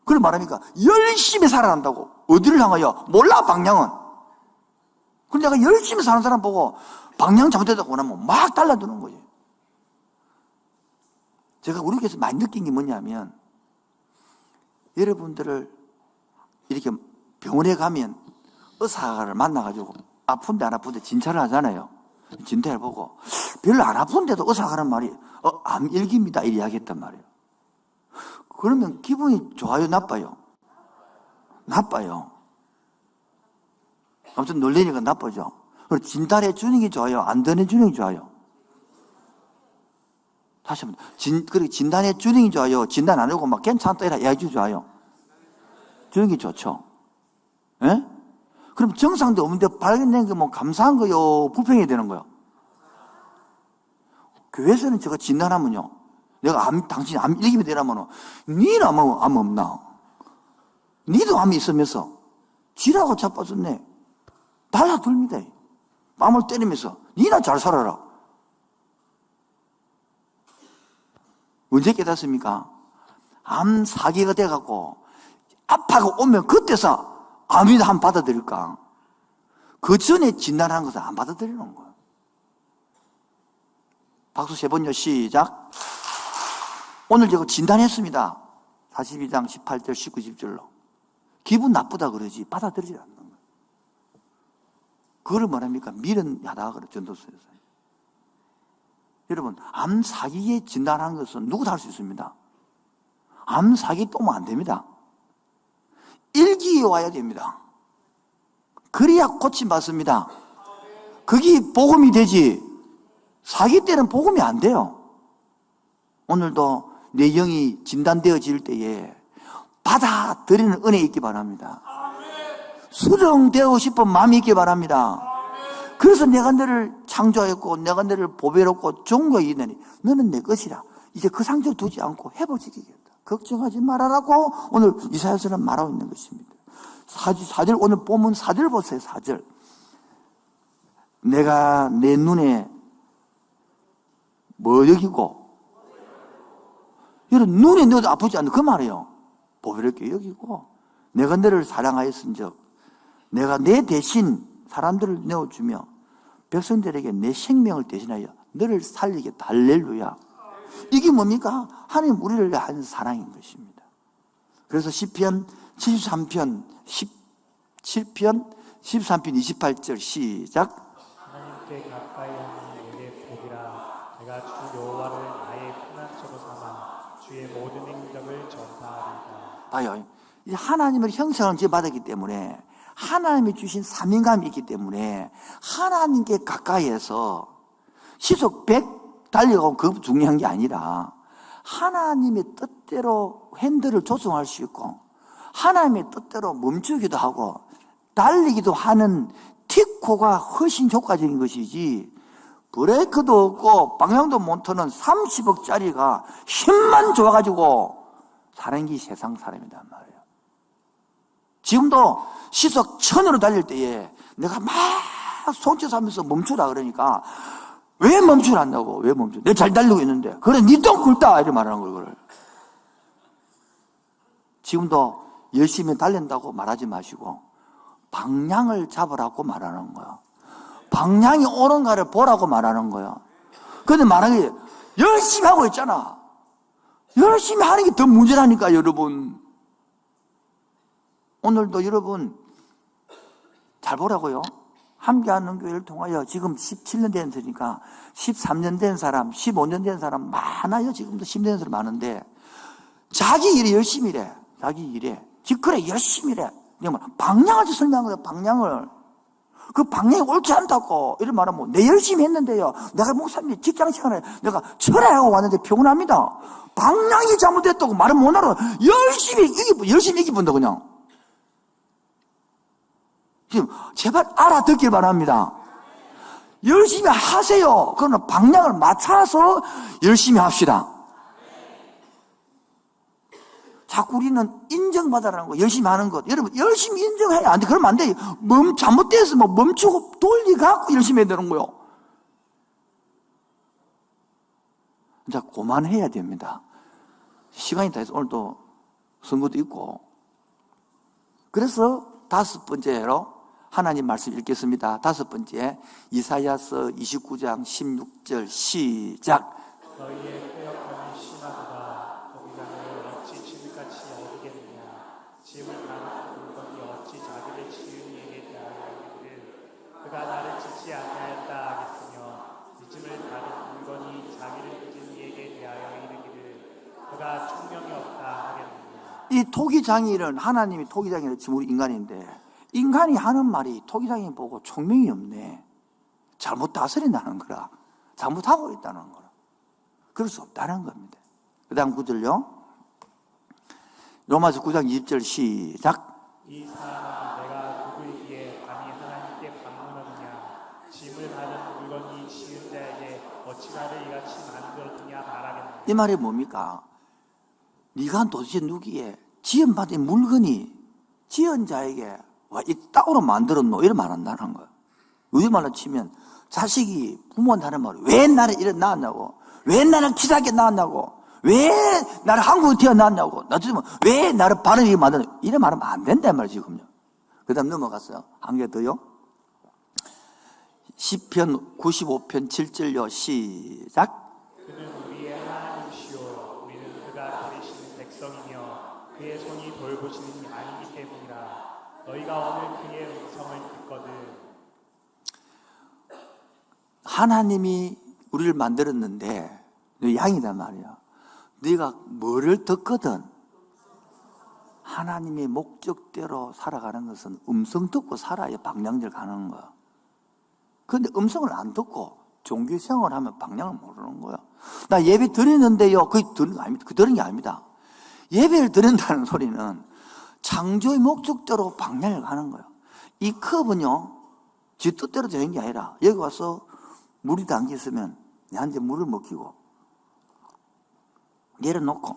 그걸 말합니까? 열심히 살아간다고. 어디를 향하여? 몰라, 방향은. 근데 내가 열심히 사는 사람 보고 방향 잘못됐다고 하면 막 달라드는 거지. 제가 우리 교회에서 많이 느낀 게 뭐냐면, 여러분들을 이렇게 병원에 가면 의사를 만나가지고 아픈데 안 아픈데 진찰을 하잖아요. 진단을 보고 별로 안 아픈데도 의사가 하는 말이 암일기입니다 이렇게 이야기했단 말이에요. 그러면 기분이 좋아요, 나빠요? 나빠요. 아무튼 놀리니까 나쁘죠. 그리고 진단해 주는 게 좋아요, 안 전해주는 게 좋아요? 다시 한번, 그리고 진단해 주는 게 좋아요, 진단 안 하고 막 괜찮다 이라 이야기 좋아요? 주는 게 좋죠. 예? 그럼 정상도 없는데 발견된 게 뭐 감사한 거요, 불평해야 되는 거요? 교회에서는 제가 진단하면요, 내가 당신이 암 일기면 되라면은, 니는 암 없나? 니도 암이 있으면서, 지라고 자빠졌네. 달라듭니다. 뺨을 때리면서, 니나 잘 살아라. 언제 깨닫습니까? 암 사기가 돼갖고, 아파가 오면 그때서 암이나 한번 받아들일까? 그 전에 진단하는 것을 안 받아들이는 거예요. 박수 세 번요, 시작. 오늘 제가 진단했습니다. 42장 18절, 19, 20절로. 기분 나쁘다 그러지 받아들이지 않는 거예요. 그걸 뭐랍니까? 미련하다 그래, 전도서에서. 여러분, 암 사기에 진단하는 것은 누구도 할 수 있습니다. 암 사기 또 뭐 안 됩니다. 일기에 와야 됩니다. 그래야 고침받습니다. 그게 복음이 되지, 사기 때는 복음이 안 돼요. 오늘도 내 영이 진단되어질 때에 받아들이는 은혜 있기 바랍니다. 수정되고 싶은 마음이 있기 바랍니다. 그래서 내가 너를 창조하였고 내가 너를 보배롭고 존귀하였느니 너는 내 것이라. 이제 그 상처를 두지 않고 회복시키겠다. 걱정하지 말아라고 오늘 이사야서는 말하고 있는 것입니다. 4절, 오늘 본문 4절 보세요. 4절. 내가 내 눈에 뭐 여기고, 여러분 눈에 넣어도 아프지 않는 그 말이에요. 보배롭게 여기고 내가 너를 사랑하였은즉 내가 내 대신 사람들을 내어주며 백성들에게 내 생명을 대신하여 너를 살리겠다. 할렐루야. 이게 뭡니까? 하나님 우리를 위한 사랑인 것입니다. 그래서 시편 73편 17편 13편 28절 시작. 하나님께 가까이 하는 내게 복이라. 내가 주 여호와를 나의 피난처로 삼아 주의 모든 행적을 전파하리이다. 봐요. 하나님을 형상을 지어받았기 때문에 하나님이 주신 사명감이 있기 때문에 하나님께 가까이해서 시속 100 달려가고 그것 중요한 게 아니라 하나님의 뜻대로 핸들을 조정할 수 있고 하나님의 뜻대로 멈추기도 하고 달리기도 하는 티코가 훨씬 효과적인 것이지, 브레이크도 없고 방향도 못 트는 30억짜리가 힘만 좋아가지고 사는 게 세상 사람이란 말이에요. 지금도 시속 1000으로 달릴 때에 내가 막 손짓하면서 멈추라 그러니까 왜 멈추란다고? 왜 멈추? 내가 잘 달리고 있는데. 그래, 니 똥 굴다! 이렇게 말하는 거예요, 그걸. 지금도 열심히 달린다고 말하지 마시고, 방향을 잡으라고 말하는 거예요. 방향이 옳은가를 보라고 말하는 거예요. 근데 말하는 게, 열심히 하고 있잖아. 열심히 하는 게 더 문제라니까, 여러분. 오늘도 여러분, 잘 보라고요. 함께하는 교회를 통하여 지금 17년 된 사람이니까 13년 된 사람, 15년 된 사람 많아요. 지금도 10년 된 사람 많은데 자기 일에 열심히 해. 자기 일에. 그래, 열심히 해. 방향을 설명한 거예요. 방향을. 그 방향이 옳지 않다고 이런 말하면 내 열심히 했는데요. 내가 목사님 직장 시간에 내가 철회하고 왔는데 피곤합니다. 방향이 잘못됐다고 말은 못 하러 열심히 이기본다 그냥. 지금 제발 알아듣길 바랍니다. 열심히 하세요. 그러나 방향을 맞춰서 열심히 합시다. 자꾸 우리는 인정받아라는 거, 열심히 하는 것. 여러분, 열심히 인정해야 안 돼. 그러면 안 돼. 잘못돼서 멈추고 돌리갖고 열심히 해야 되는 거요. 이제 그만해야 됩니다. 시간이 다 해서 오늘도 선거도 있고. 그래서 5번째로 하나님 말씀 읽겠습니다. 5번째, 이사야서 29장 16절 시작. 너희의 폐역함이 심하도다. 거기다가 어찌 짐같이 여기겠느냐. 짐을 나는 물건이 어찌 자기를 지은 이에게 대하여 이르기를 그가 나를 짓지 아니하였다 하겠으며 이 짐을 다른 물건이 자기를 빚은 이에게 대하여 이르기를 그가 총명이 없다 하겠느냐. 이 토기장일은 하나님이 토기장일을 지금 우리 인간인데 인간이 하는 말이 토기장일 보고 총명이 없네. 잘못 다스린다는 거라. 잘못하고 있다는 거라. 그럴 수 없다는 겁니다. 그 다음 구절요. 로마서 9장 20절 시작. 이 사람아 내가 누구에게 감히 하나님께 방문하느냐. 짐을 다는 물건이 지은 자에게 어찌 나를 이같이 만들었느냐 말하겠느냐. 이 말이 뭡니까? 네가 도대체 누구에 지연받은 물건이 지은 자에게 와, 이 땅으로 만들었노? 이런 말 한다는 거예요. 요즘 말로 치면 자식이 부모한테 하는 말이 왜 나를 이래 낳았냐고, 왜 나를 기사하게 낳았냐고, 왜 나를 한국에 태어났냐고, 나중에 왜 나를 바르게 만드냐고, 이런 말하면 안 된단 말이에요, 지금요. 그 다음 넘어갔어요. 한 개 더요. 시편 95편 7절요. 시작. 그는 우리의 하나님이시오. 우리는 그가 기르시는 백성이며 그의 손이 돌보시는 양이기 때문이라. 너희가 오늘 그의 음성을 듣거든. 하나님이 우리를 만들었는데 양이단 말이야. 네가 뭐를 듣거든 하나님의 목적대로 살아가는 것은 음성 듣고 살아야 방향을 가는 거야. 그런데 음성을 안 듣고 종교생활을 하면 방향을 모르는 거야. 나 예배 드리는데요. 그게 드는 거 아닙니다. 그 드는 게 아닙니다. 예배를 드린다는 소리는 창조의 목적대로 방향을 가는 거예요. 이 컵은요, 지 뜻대로 되는 게 아니라 여기 와서 물이 담겨 있으면 내한테 물을 먹히고 내려놓고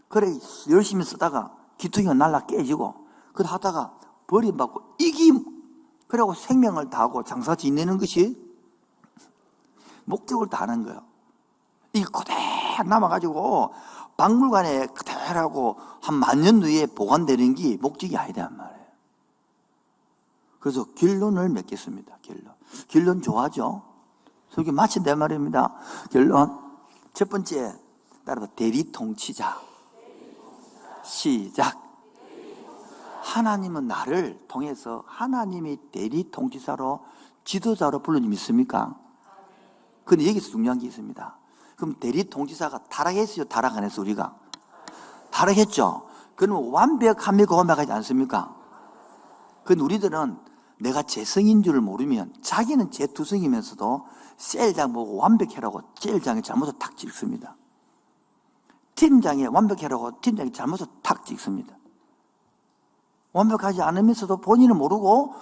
그래 열심히 쓰다가 기둥이가 날라 깨지고 그러다 하다가 버림받고 그러고 생명을 다하고 장사 지내는 것이 목적을 다하는 거예요. 이게 그대로 남아가지고 박물관에 그대로 한 10,000년 뒤에 보관되는 게 목적이 아니란 말이에요. 그래서 결론을 맺겠습니다. 결론 좋아하죠? 설교 마친다 말입니다. 결론. 첫 번째, 따라서 대리통치자. 시작. 하나님은 나를 통해서 하나님이 대리통치자로 지도자로 불러주 믿습니까? 근데 여기서 중요한 게 있습니다. 그럼 대리통치자가 타락했어요? 타락 안 했어요? 우리가? 타락했죠? 그러면 완벽합니까? 완벽하지 않습니까? 근데 우리들은 내가 재성인 줄을 모르면 자기는 재투성이면서도 셀장 보고 완벽해라고 셀장이 잘못해서 탁 찍습니다. 팀장이 완벽해라고 팀장이 잘못해서 탁 찍습니다. 완벽하지 않으면서도 본인은 모르고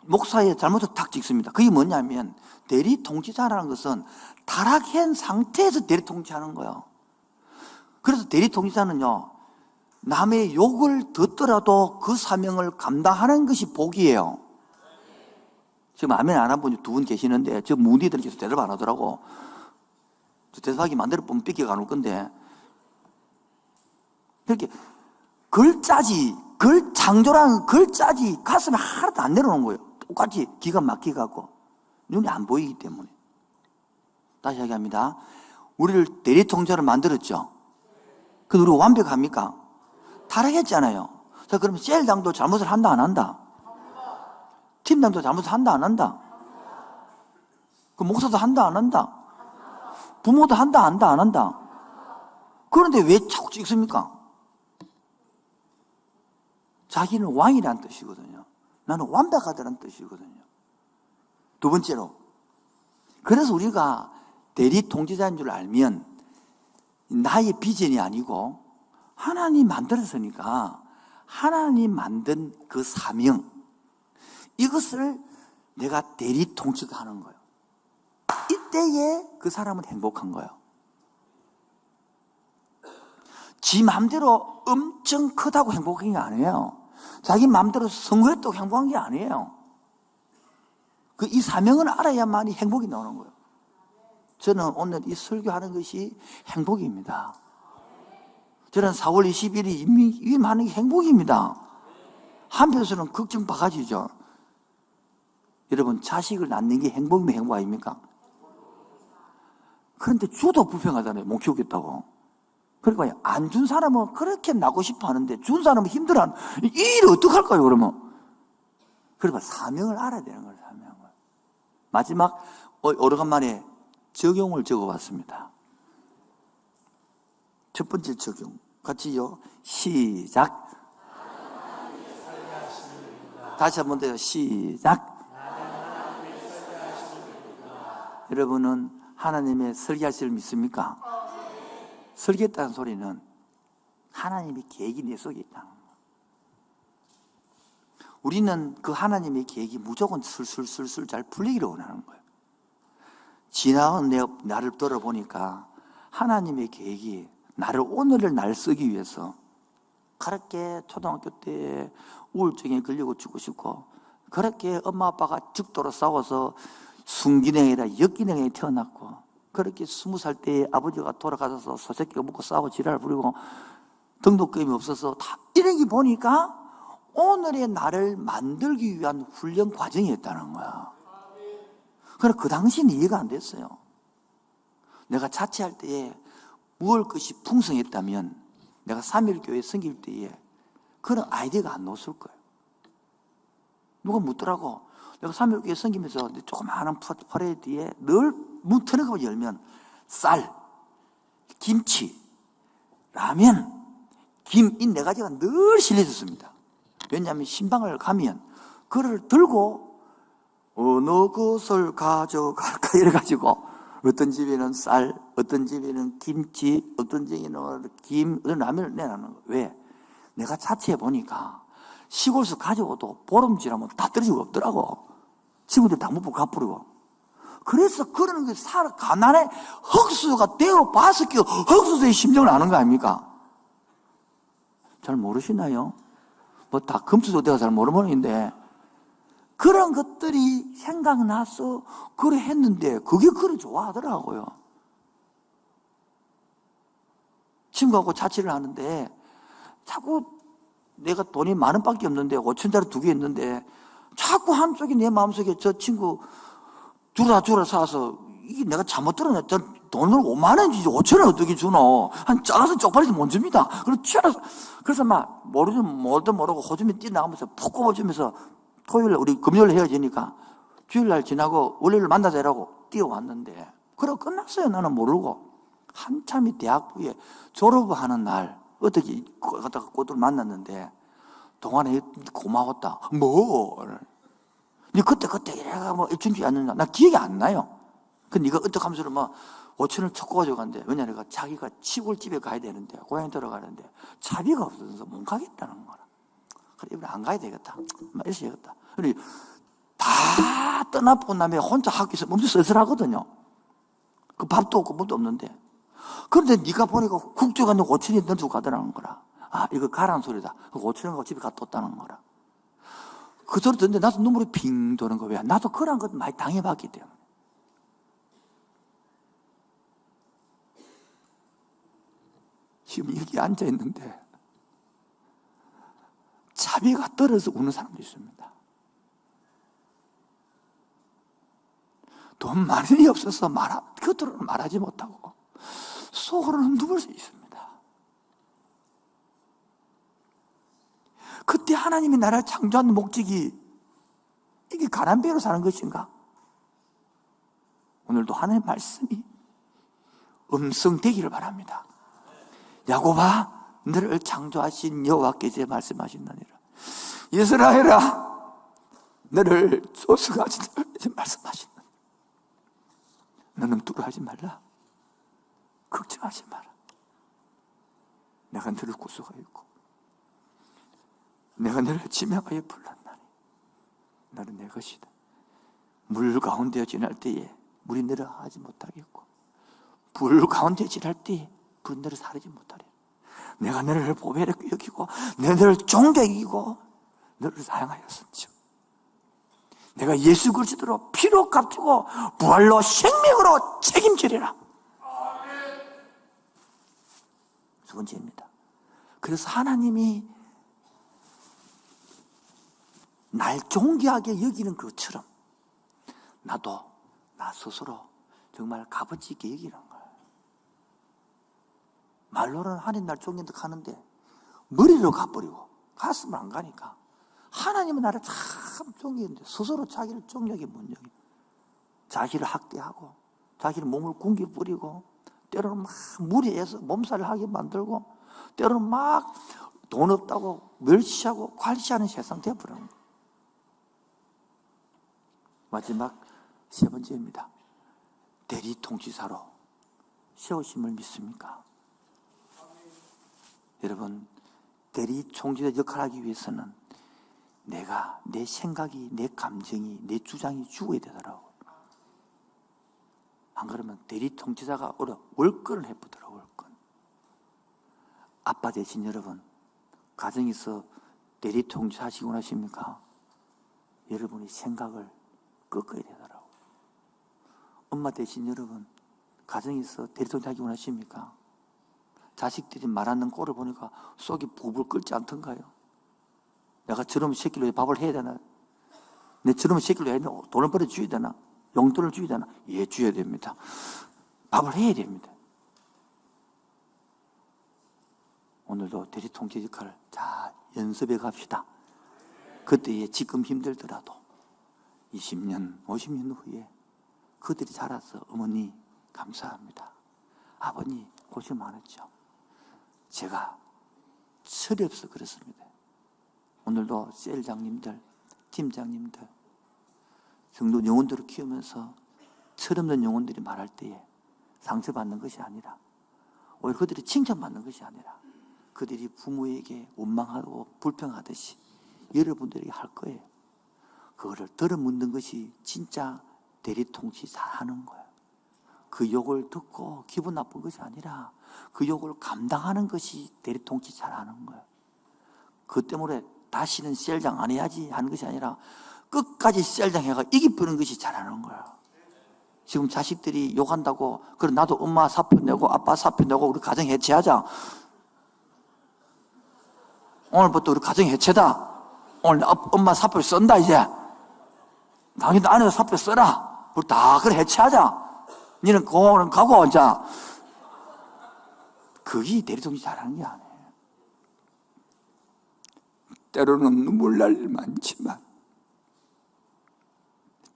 목사의 잘못해서 탁 찍습니다. 그게 뭐냐면 대리통치자라는 것은 타락한 상태에서 대리통치하는 거예요. 그래서 대리통치자는요, 남의 욕을 듣더라도 그 사명을 감당하는 것이 복이에요. 지금 아멘 안 한 분이 2분 계시는데 저 문의들은 계속 대답 안 하더라고. 대답하기 만들어 보면 삐끼가 안 올 건데 이렇게 창조라는 글자지 가슴에 하나도 안 내려오는 거예요. 똑같이 기가 막히고 눈이 안 보이기 때문에. 다시 이야기합니다. 우리를 대리통치자로 만들었죠. 근데 우리가 완벽합니까? 타락했잖아요. 자, 그럼 셀장도 잘못을 한다 안 한다? 팀장도 잘못을 한다 안 한다? 그 목사도 한다 안 한다? 부모도 한다 안 한다? 그런데 왜 자꾸 찍습니까? 자기는 왕이라는 뜻이거든요. 나는 완벽하다는 뜻이거든요. 두 번째로, 그래서 우리가 대리통치자인 줄 알면 나의 비전이 아니고 하나님 만들었으니까 하나님 만든 그 사명, 이것을 내가 대리통치가 하는 거예요. 이때에 그 사람은 행복한 거예요. 지 마음대로 엄청 크다고 행복한 게 아니에요. 자기 마음대로 선거했다고 행복한 게 아니에요. 이 사명을 알아야만이 행복이 나오는 거예요. 저는 오늘 이 설교하는 것이 행복입니다. 저는 4월 20일이 임하는 게 행복입니다. 한편으로는 걱정 바가지죠. 여러분, 자식을 낳는 게 행복이면 행복 아닙니까? 그런데 줘도 불평하잖아요. 못 키우겠다고. 그러니까 안 준 사람은 그렇게 낳고 싶어 하는데 준 사람은 힘들어. 이 일을 어떡할까요, 그러면? 그러니까 사명을 알아야 되는 거예요, 사명을. 마지막, 오래간만에 적용을 적어봤습니다. 첫 번째 적용. 같이요. 시작. 다시 한 번 더요. 시작. 여러분은 하나님의 설계하실 믿습니까? 설계했다는 소리는 하나님의 계획이 내 속에 있다는 거예요. 우리는 그 하나님의 계획이 무조건 술술술술 잘 풀리기를 원하는 거예요. 지나온 나를 들어보니까 하나님의 계획이 나를 오늘을 날 쓰기 위해서 그렇게 초등학교 때 우울증에 걸리고 죽고 싶고 그렇게 엄마 아빠가 죽도록 싸워서 순기능이 아니라 역기능에 태어났고 그렇게 20살 때 아버지가 돌아가셔서 소새끼가 먹고 싸우고 지랄을 부리고 등록금이 없어서 다 이런 게 보니까 오늘의 나를 만들기 위한 훈련 과정이었다는 거야. 그래서 그 당시는 이해가 안 됐어요. 내가 자취할 때에 먹을 것이 풍성했다면 내가 3.1교회 섬길 때에 그런 아이디어가 안 나왔을 거예요. 누가 묻더라고. 내가 3.1교회 섬기면서 조그마한 퍼레이드에 늘 문 트는 거 열면 쌀, 김치, 라면, 김 이 네 가지가 늘 실려졌습니다. 왜냐하면 신방을 가면 그를 들고 어느 것을 가져갈까 이래가지고 어떤 집에는 쌀, 어떤 집에는 김치, 어떤 집에는 김, 어떤 라면을 내놓는 거예요. 왜? 내가 자취해 보니까 시골에서 가져오도 보름 지나면 다 떨어지고 없더라고. 친구들 다 먹고 갚으려고. 그래서 그런 게 가난의 흙수가 되어 봤을 게 흙수의 심정을 아는 거 아닙니까? 잘 모르시나요? 뭐 다 금수저 되어 잘 모르는데 그런 것들이 생각나서 그래 했는데 그게 그래 좋아하더라고요. 친구하고 자취를 하는데 자꾸 내가 돈이 10,000원밖에 없는데 5,000원짜리 2개 있는데 자꾸 한쪽이 내 마음속에 저 친구 주라 사서 이게 내가 잘못 들었네. 돈을 50,000원 주지 5,000원 어떻게 주노? 한 작아서 쪽팔려서 못 줍니다. 그래서 막 뭘도 모르고 호주머니 뛰어나가면서 푹 꼽아주면서 토요일날 우리 금요일 헤어지니까 주일날 지나고 월요일 만나자 이라고 뛰어왔는데 그러고 끝났어요. 나는 모르고. 한참이 대학부에 졸업하는 날 어떻게 갔다가 꽃을 만났는데 동안에 고마웠다. 뭐? 니 그때 이래가 뭐 준비 안 했나? 나 기억이 안 나요. 근데 네가 어떡하면서 막 5,000원을 쳤고 가지고 간대. 왜냐 내가 자기가 시골집에 가야 되는데 고향에 들어가는데 차비가 없어서 못 가겠다는 거라. 그래 이번에 안 가야 되겠다. 막 이러셔야겠다. 그래 다 떠나보고 나면 혼자 학교에서 엄청 쓸쓸하거든요. 그 밥도 없고 뭐도 없는데. 그런데 네가 보니까 국조가 5,000원 넣어주고 가더라는 거라. 아 이거 가라는 소리다. 5,000원 갖고 집에 갔다 왔다는 거라. 그 소리 듣는데 나도 눈물이 빙 도는 거야. 나도 그런 것 많이 당해봤기 때문에. 지금 여기 앉아있는데 자비가 떨어져 우는 사람도 있습니다. 돈 많이 없어서 겉으로는 말하지 못하고 속으로는 누울 수 있습니다. 그때 하나님이 나를 창조한 목적이 이게 가난배로 사는 것인가? 오늘도 하나님의 말씀이 음성되기를 바랍니다. 야곱아 너를 창조하신 여호와께서 말씀하신다니라. 이스라엘아 너를 소수하신 여호와께서 말씀하신다. 너는 두려워하지 말라. 걱정하지 마라. 내가 너를 구속하였고 내가 너를 지명하여 불렀나니 너는 내 것이다. 물 가운데 지날 때에 물이 너를 하지 못하겠고 불 가운데 지날 때에 불은 너를 사르지 못하리라. 내가 너를 보배로 여기고 너를 존경이고 너를 사랑하였은즉 내가 예수 그리스도로 피로 값주고 부활로 생명으로 책임지리라. 두 번째입니다. 그래서 하나님이 날 존귀하게 여기는 것처럼 나도 나 스스로 정말 값어치 있게 여기는 거예요. 말로는 하나님 날 존귀한다 하는데 머리로 가버리고 가슴을 안 가니까 하나님은 나를 참 존귀했는데 스스로 자기를 존귀하게 못 여기. 자기를 학대하고 자기를 몸을 굶겨 뿌리고 때로는 막 무리해서 몸살을 하게 만들고 때로는 막 돈 없다고 멸시하고 관시하는 세상 되어버리는 거예요. 마지막 세 번째입니다. 대리통치사로 세우심을 믿습니까? 여러분, 대리통치자 역할을 하기 위해서는 내가, 내 생각이, 내 감정이, 내 주장이 죽어야 되더라고요. 안 그러면 대리통치자가 월권을 해보더라고요. 월권. 아빠 대신 여러분, 가정에서 대리통치자 하시고 나십니까? 여러분이 생각을 꺾어야 되더라고요. 엄마 대신 여러분, 가정에서 대리통치 하기 원하십니까? 자식들이 말하는 꼴을 보니까 속이 부불 끓지 않던가요? 내가 저놈 새끼로 밥을 해야 되나? 내 저놈 새끼로 해야 되나? 돈을 벌어 줘야 되나? 용돈을 줘야 되나? 예, 줘야 됩니다. 밥을 해야 됩니다. 오늘도 대리통치 역할을 잘 연습해 갑시다. 그때에 지금 힘들더라도 20년, 50년 후에 그들이 자라서 어머니 감사합니다. 아버님 고생 많았죠. 제가 철이 없어 그렇습니다. 오늘도 셀장님들, 팀장님들, 성도 영혼들을 키우면서 철없는 영혼들이 말할 때에 상처받는 것이 아니라 오히려 그들이 칭찬받는 것이 아니라 그들이 부모에게 원망하고 불평하듯이 여러분들에게 할 거예요. 그거를 들어묻는 것이 진짜 대리통치 잘하는 거예요. 그 욕을 듣고 기분 나쁜 것이 아니라 그 욕을 감당하는 것이 대리통치 잘하는 거예요. 그 때문에 다시는 셀장 안 해야지 하는 것이 아니라 끝까지 셀장 해가 이기버리는 것이 잘하는 거예요. 지금 자식들이 욕한다고 그래 나도 엄마 사표 내고 아빠 사표 내고 우리 가정 해체하자. 오늘부터 우리 가정 해체다. 오늘 엄마 사표 쓴다 이제. 당연히 안에서 사표 써라. 우리 다 그래 해체하자. 니는 공원은 가고 이제. 그게 대리통치 잘하는 게 아니에요. 때로는 눈물 날 일 많지만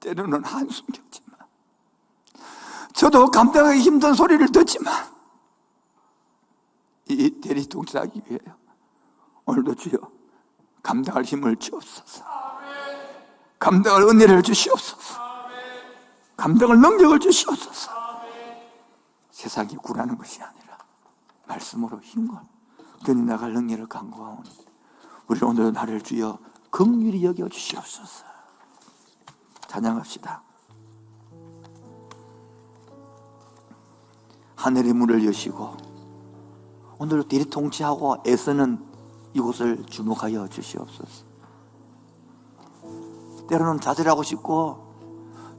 때로는 한숨 겪지만 저도 감당하기 힘든 소리를 듣지만 이 대리통치하기 위해 오늘도 주여 감당할 힘을 주옵소서. 감당할 은혜를 주시옵소서. 감당할 능력을 주시옵소서. 세상이 구라는 것이 아니라 말씀으로 힘과 견이 나갈 능력을 간구하오니 우리 오늘 나를 주여 긍휼히 여겨 주시옵소서. 찬양합시다. 하늘의 문을 여시고 오늘 대리통치하고 애쓰는 이곳을 주목하여 주시옵소서. 때로는 좌절하고 싶고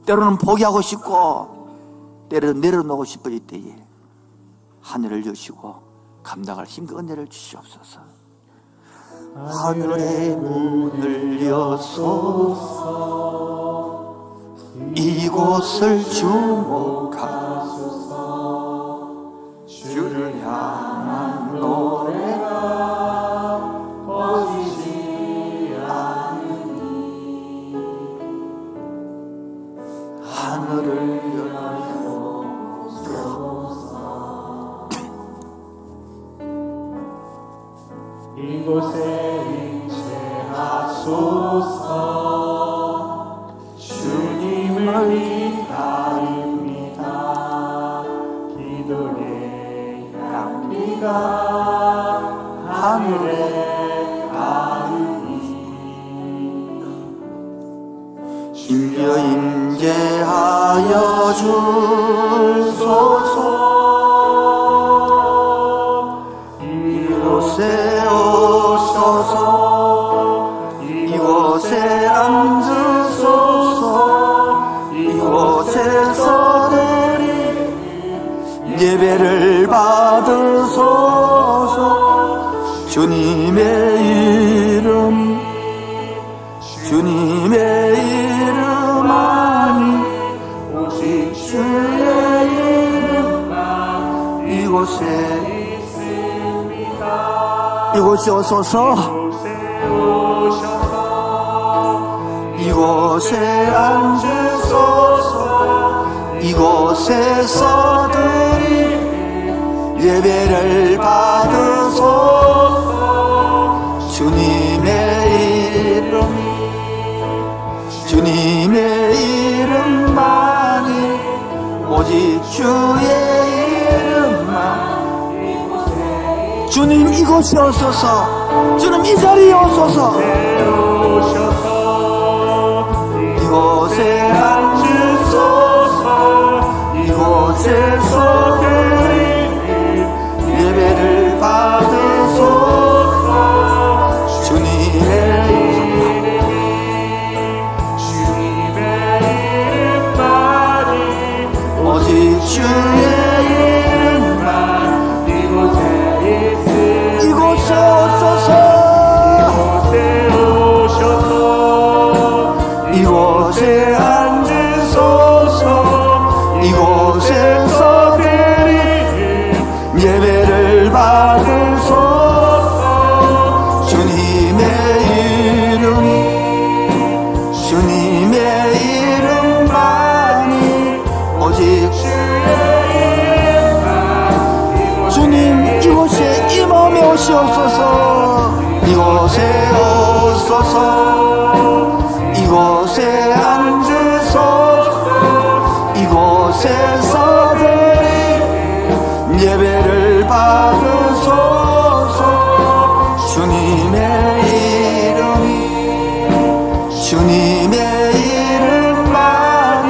때로는 포기하고 싶고 때로는 내려놓고 싶을 때에 하늘을 여시고 감당할 힘과 은혜를 주시옵소서. 하늘의 문을 여소서 이곳을 주목하소서. 주를 향한 노래가 꺼지지 않으니 하늘을 열어소서. 이곳에 임재하소서. 주님을 기다립니다. 기도의 향기가 하늘에 닿으니 주여 임재하여 주소서. 이곳에 오소서. 이곳에 앉으소서. 주님의 이름, 주님의 이름 아니 오직 주의 이름만 이곳에 있습니다. 이곳에 오소서, 이곳에 앉으소서, 이곳에서 드린 예배를 받으소서. 주님의 이름, 주님의 이름만이 오직 주의 이름만. 주님 이곳에 오소서, 주님 이 자리에 오소서. 이곳에 앉으소서, 이곳에서 드린 예배를 받으소서. 주님의 이름만이 오직 주의 이름만 이곳에 있으니 이곳에 오소서, 이곳에 앉으소서, 이곳에서 드린 예배를 받으소서. 주님의 이름이, 주님의 이름만이 오직 주님 이곳에 임함에 오시옵소서. 이곳에 오소서, 이곳에 앉으소서, 이곳에서 드린 예배를 받으소서. 주님의 이름이, 주님의 이름만이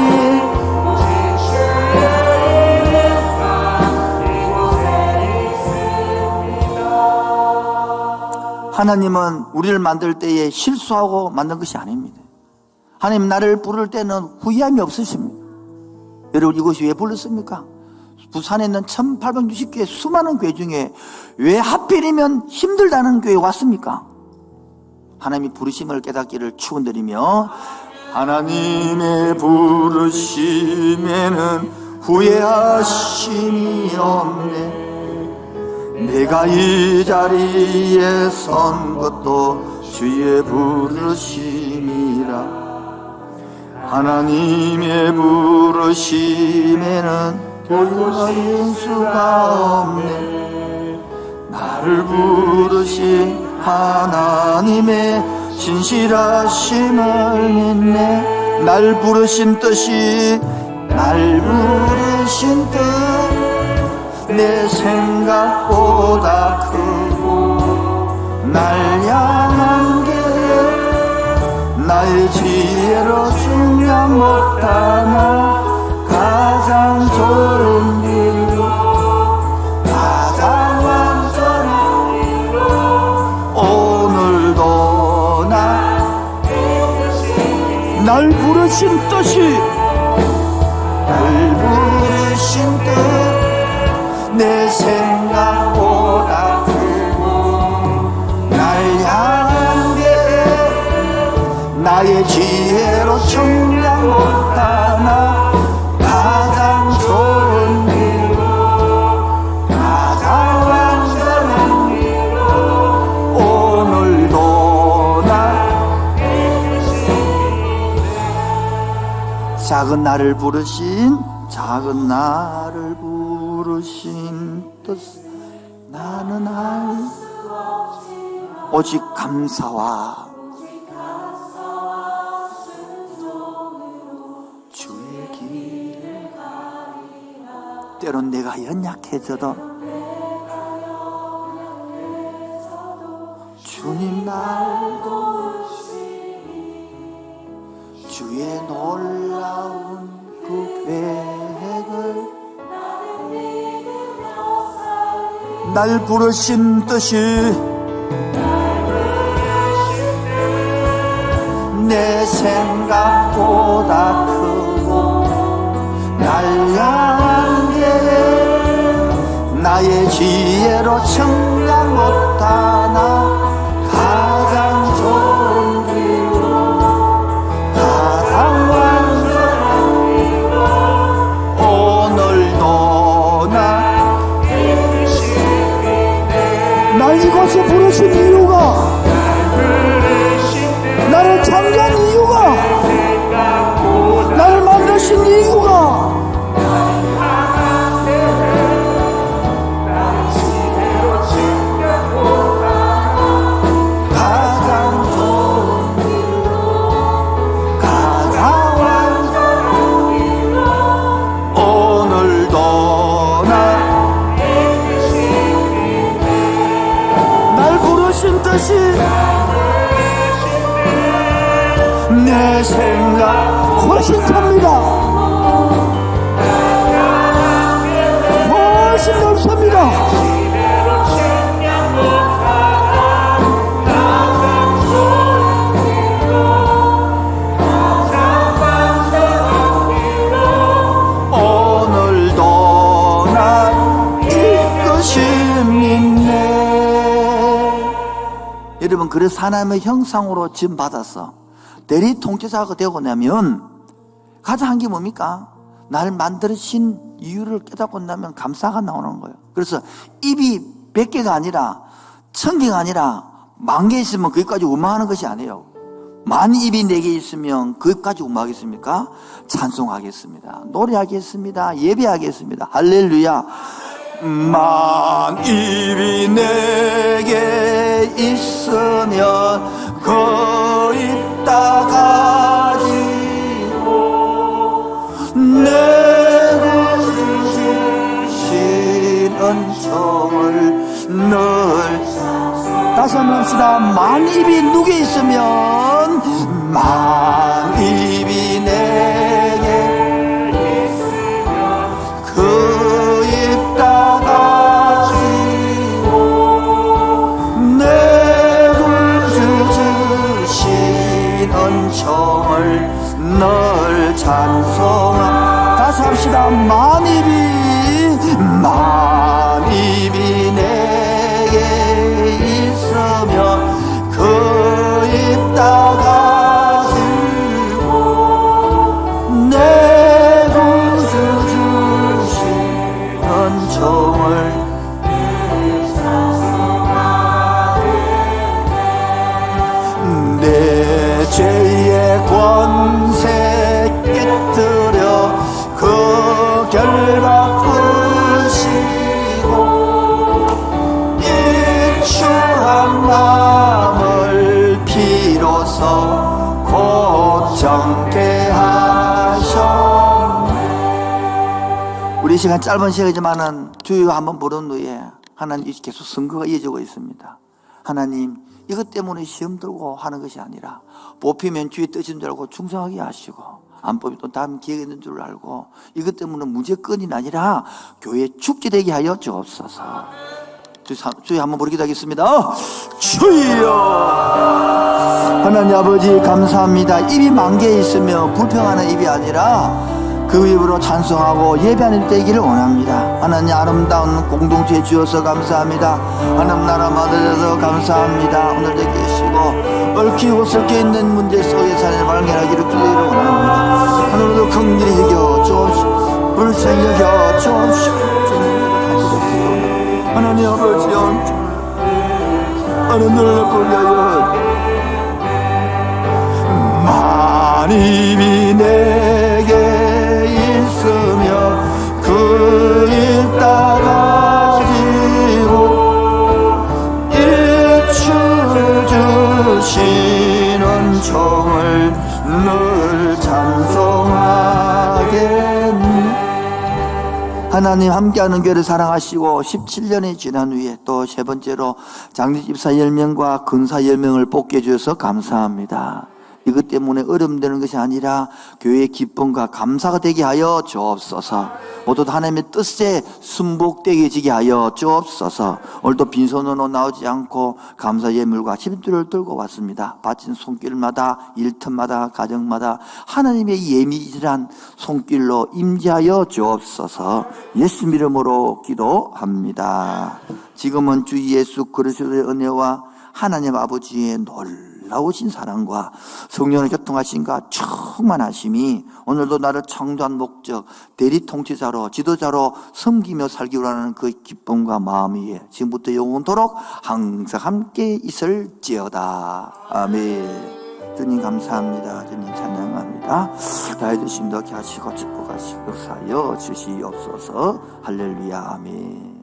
하나님은 우리를 만들 때에 실수하고 만든 것이 아닙니다. 하나님 나를 부를 때는 후회함이 없으십니다. 여러분 이곳이 왜 불렀습니까? 부산에 있는 1860교회 수많은 교회 중에 왜 하필이면 힘들다는 교회에 왔습니까? 하나님이 부르심을 깨닫기를 축원드리며, 하나님의 부르심에는 후회하심이 없네. 내가 이 자리에 선 것도 주의 부르심이라. 하나님의 부르심에는 돌아갈 수가 없네. 나를 부르신 하나님의 진실하심을 믿네. 날 부르신 뜻이, 날 부르신 뜻 내 생각보다 크고, 날 향한 게 나의 지혜로 중량 못하나. 가장 좋은 길로, 가장 완전한 길로 오늘도 날 부르신 뜻이, 날 부르신 뜻 내 생각보다 크고, 날 향한 게 나의 지혜로 측량 못하나. 가장 좋은 길로, 가장 완전한 길로 오늘도 작은 나를 부르신, 작은 나를 부르신 뜻 나는 알 오직 감사와 주의 길을 가리라. 때론 내가 연약해져도 주님 날 도우시니 주의 놀라운 그 계획을 날 부르신 뜻이 내 생각보다 크고, 날 향한 게 나의 지혜로 측량 못하나. 부르신 이유가, 나를 창조한 이유가, 나를 만드신 이유가, 가장 좋은 일로, 가장 완전한 일로, 오늘도 날 부르신 뜻이 내 생각 훨씬 큽니다. 훨씬 넓습니다. 오늘도 날 이끄심 있네. 여러분, 그래서 하나님의 형상으로 지금 받았어. 대리 통치자가 되고 나면 가장 한 게 뭡니까? 나를 만드신 이유를 깨닫고 나면 감사가 나오는 거예요. 그래서 입이 100개가 아니라 1000개가 아니라 10,000개 있으면 거기까지 우마하는 것이 아니에요. 만 입이 4개 있으면 거기까지 우마하겠습니까? 찬송하겠습니다. 노래하겠습니다. 예배하겠습니다. 할렐루야. 만 입이 4개 있으면 그 입 다 가지고 내 구주 주신 은총을 늘 다시 한번 합시다. 만 입이 누게 있으면, 만 입이 4개 그 입 다 가지고 내 구주 주신 은총을 늘 찬송하. 다시 합시다. 만 입이 4개 있으면 그 입 다 가지고 내 구주 주신 은총을 내 죄의 권세 깨뜨려 그 결박 푸시고 추한 마음을 비로소 곧 정케 하셨네. 우리 시간 짧은 시간이지만은 주여 한번 부른 후에 하나님 계속 선거가 이어지고 있습니다. 하나님, 이것 때문에 시험 들고 하는 것이 아니라 뽑히면 주의 뜻인 줄 알고 충성하게 하시고, 안 뽑히면 또 다음 기회가 있는 줄 알고, 이것 때문에 문제건이 아니라 교회 축제되게 하여 주옵소서. 주여 한번 부르기도 하겠습니다. 주여. 하나님 아버지 감사합니다. 입이 10,000개 있으면 불평하는 입이 아니라 그 입으로 찬송하고 예배하는 되기를 원합니다. 하나님 아름다운 공동체 주셔서 감사합니다. 하나님 나라 만들어서 감사합니다. 오늘도 계시고 얽히고 섞여 있는 문제 속에 사는 발견하기를 기도를 원합니다. 하늘도 긍휼히 여겨 주옵시고 불쌍히 여겨 주옵시고 하나님 아버지 하늘을 보여 만 입이 4개 있으며 그 입 다 가지고 일출 주신 은총을 늘 찬송하겠네. 하나님 함께하는 교회를 사랑하시고 17년이 지난 후에 또 세 번째로 장례 집사 10명과 근사 10명을 뽑게 해주셔서 감사합니다. 이것 때문에 어려움되는 것이 아니라 교회의 기쁨과 감사가 되게 하여 주옵소서. 모두 하나님의 뜻에 순복되게 하여 주옵소서. 오늘도 빈손으로 나오지 않고 감사 예물과 침들을 들고 왔습니다. 바친 손길마다 일터마다 가정마다 하나님의 예미질한 손길로 임재하여 주옵소서. 예수 이름으로 기도합니다. 지금은 주 예수 그리스도의 은혜와 하나님 아버지의 놀라운 놀라우신 사랑과 성령의 교통하심과 충만하심이 오늘도 나를 창조한 목적, 대리통치자로 지도자로 섬기며 살기로 하는 그 기쁨과 마음이 지금부터 영원토록 항상 함께 있을지어다. 아멘. 주님 감사합니다. 주님 찬양합니다. 나의 주심도 이렇게 하시고 축복하시고 역사하여 주시옵소서. 할렐루야. 아멘.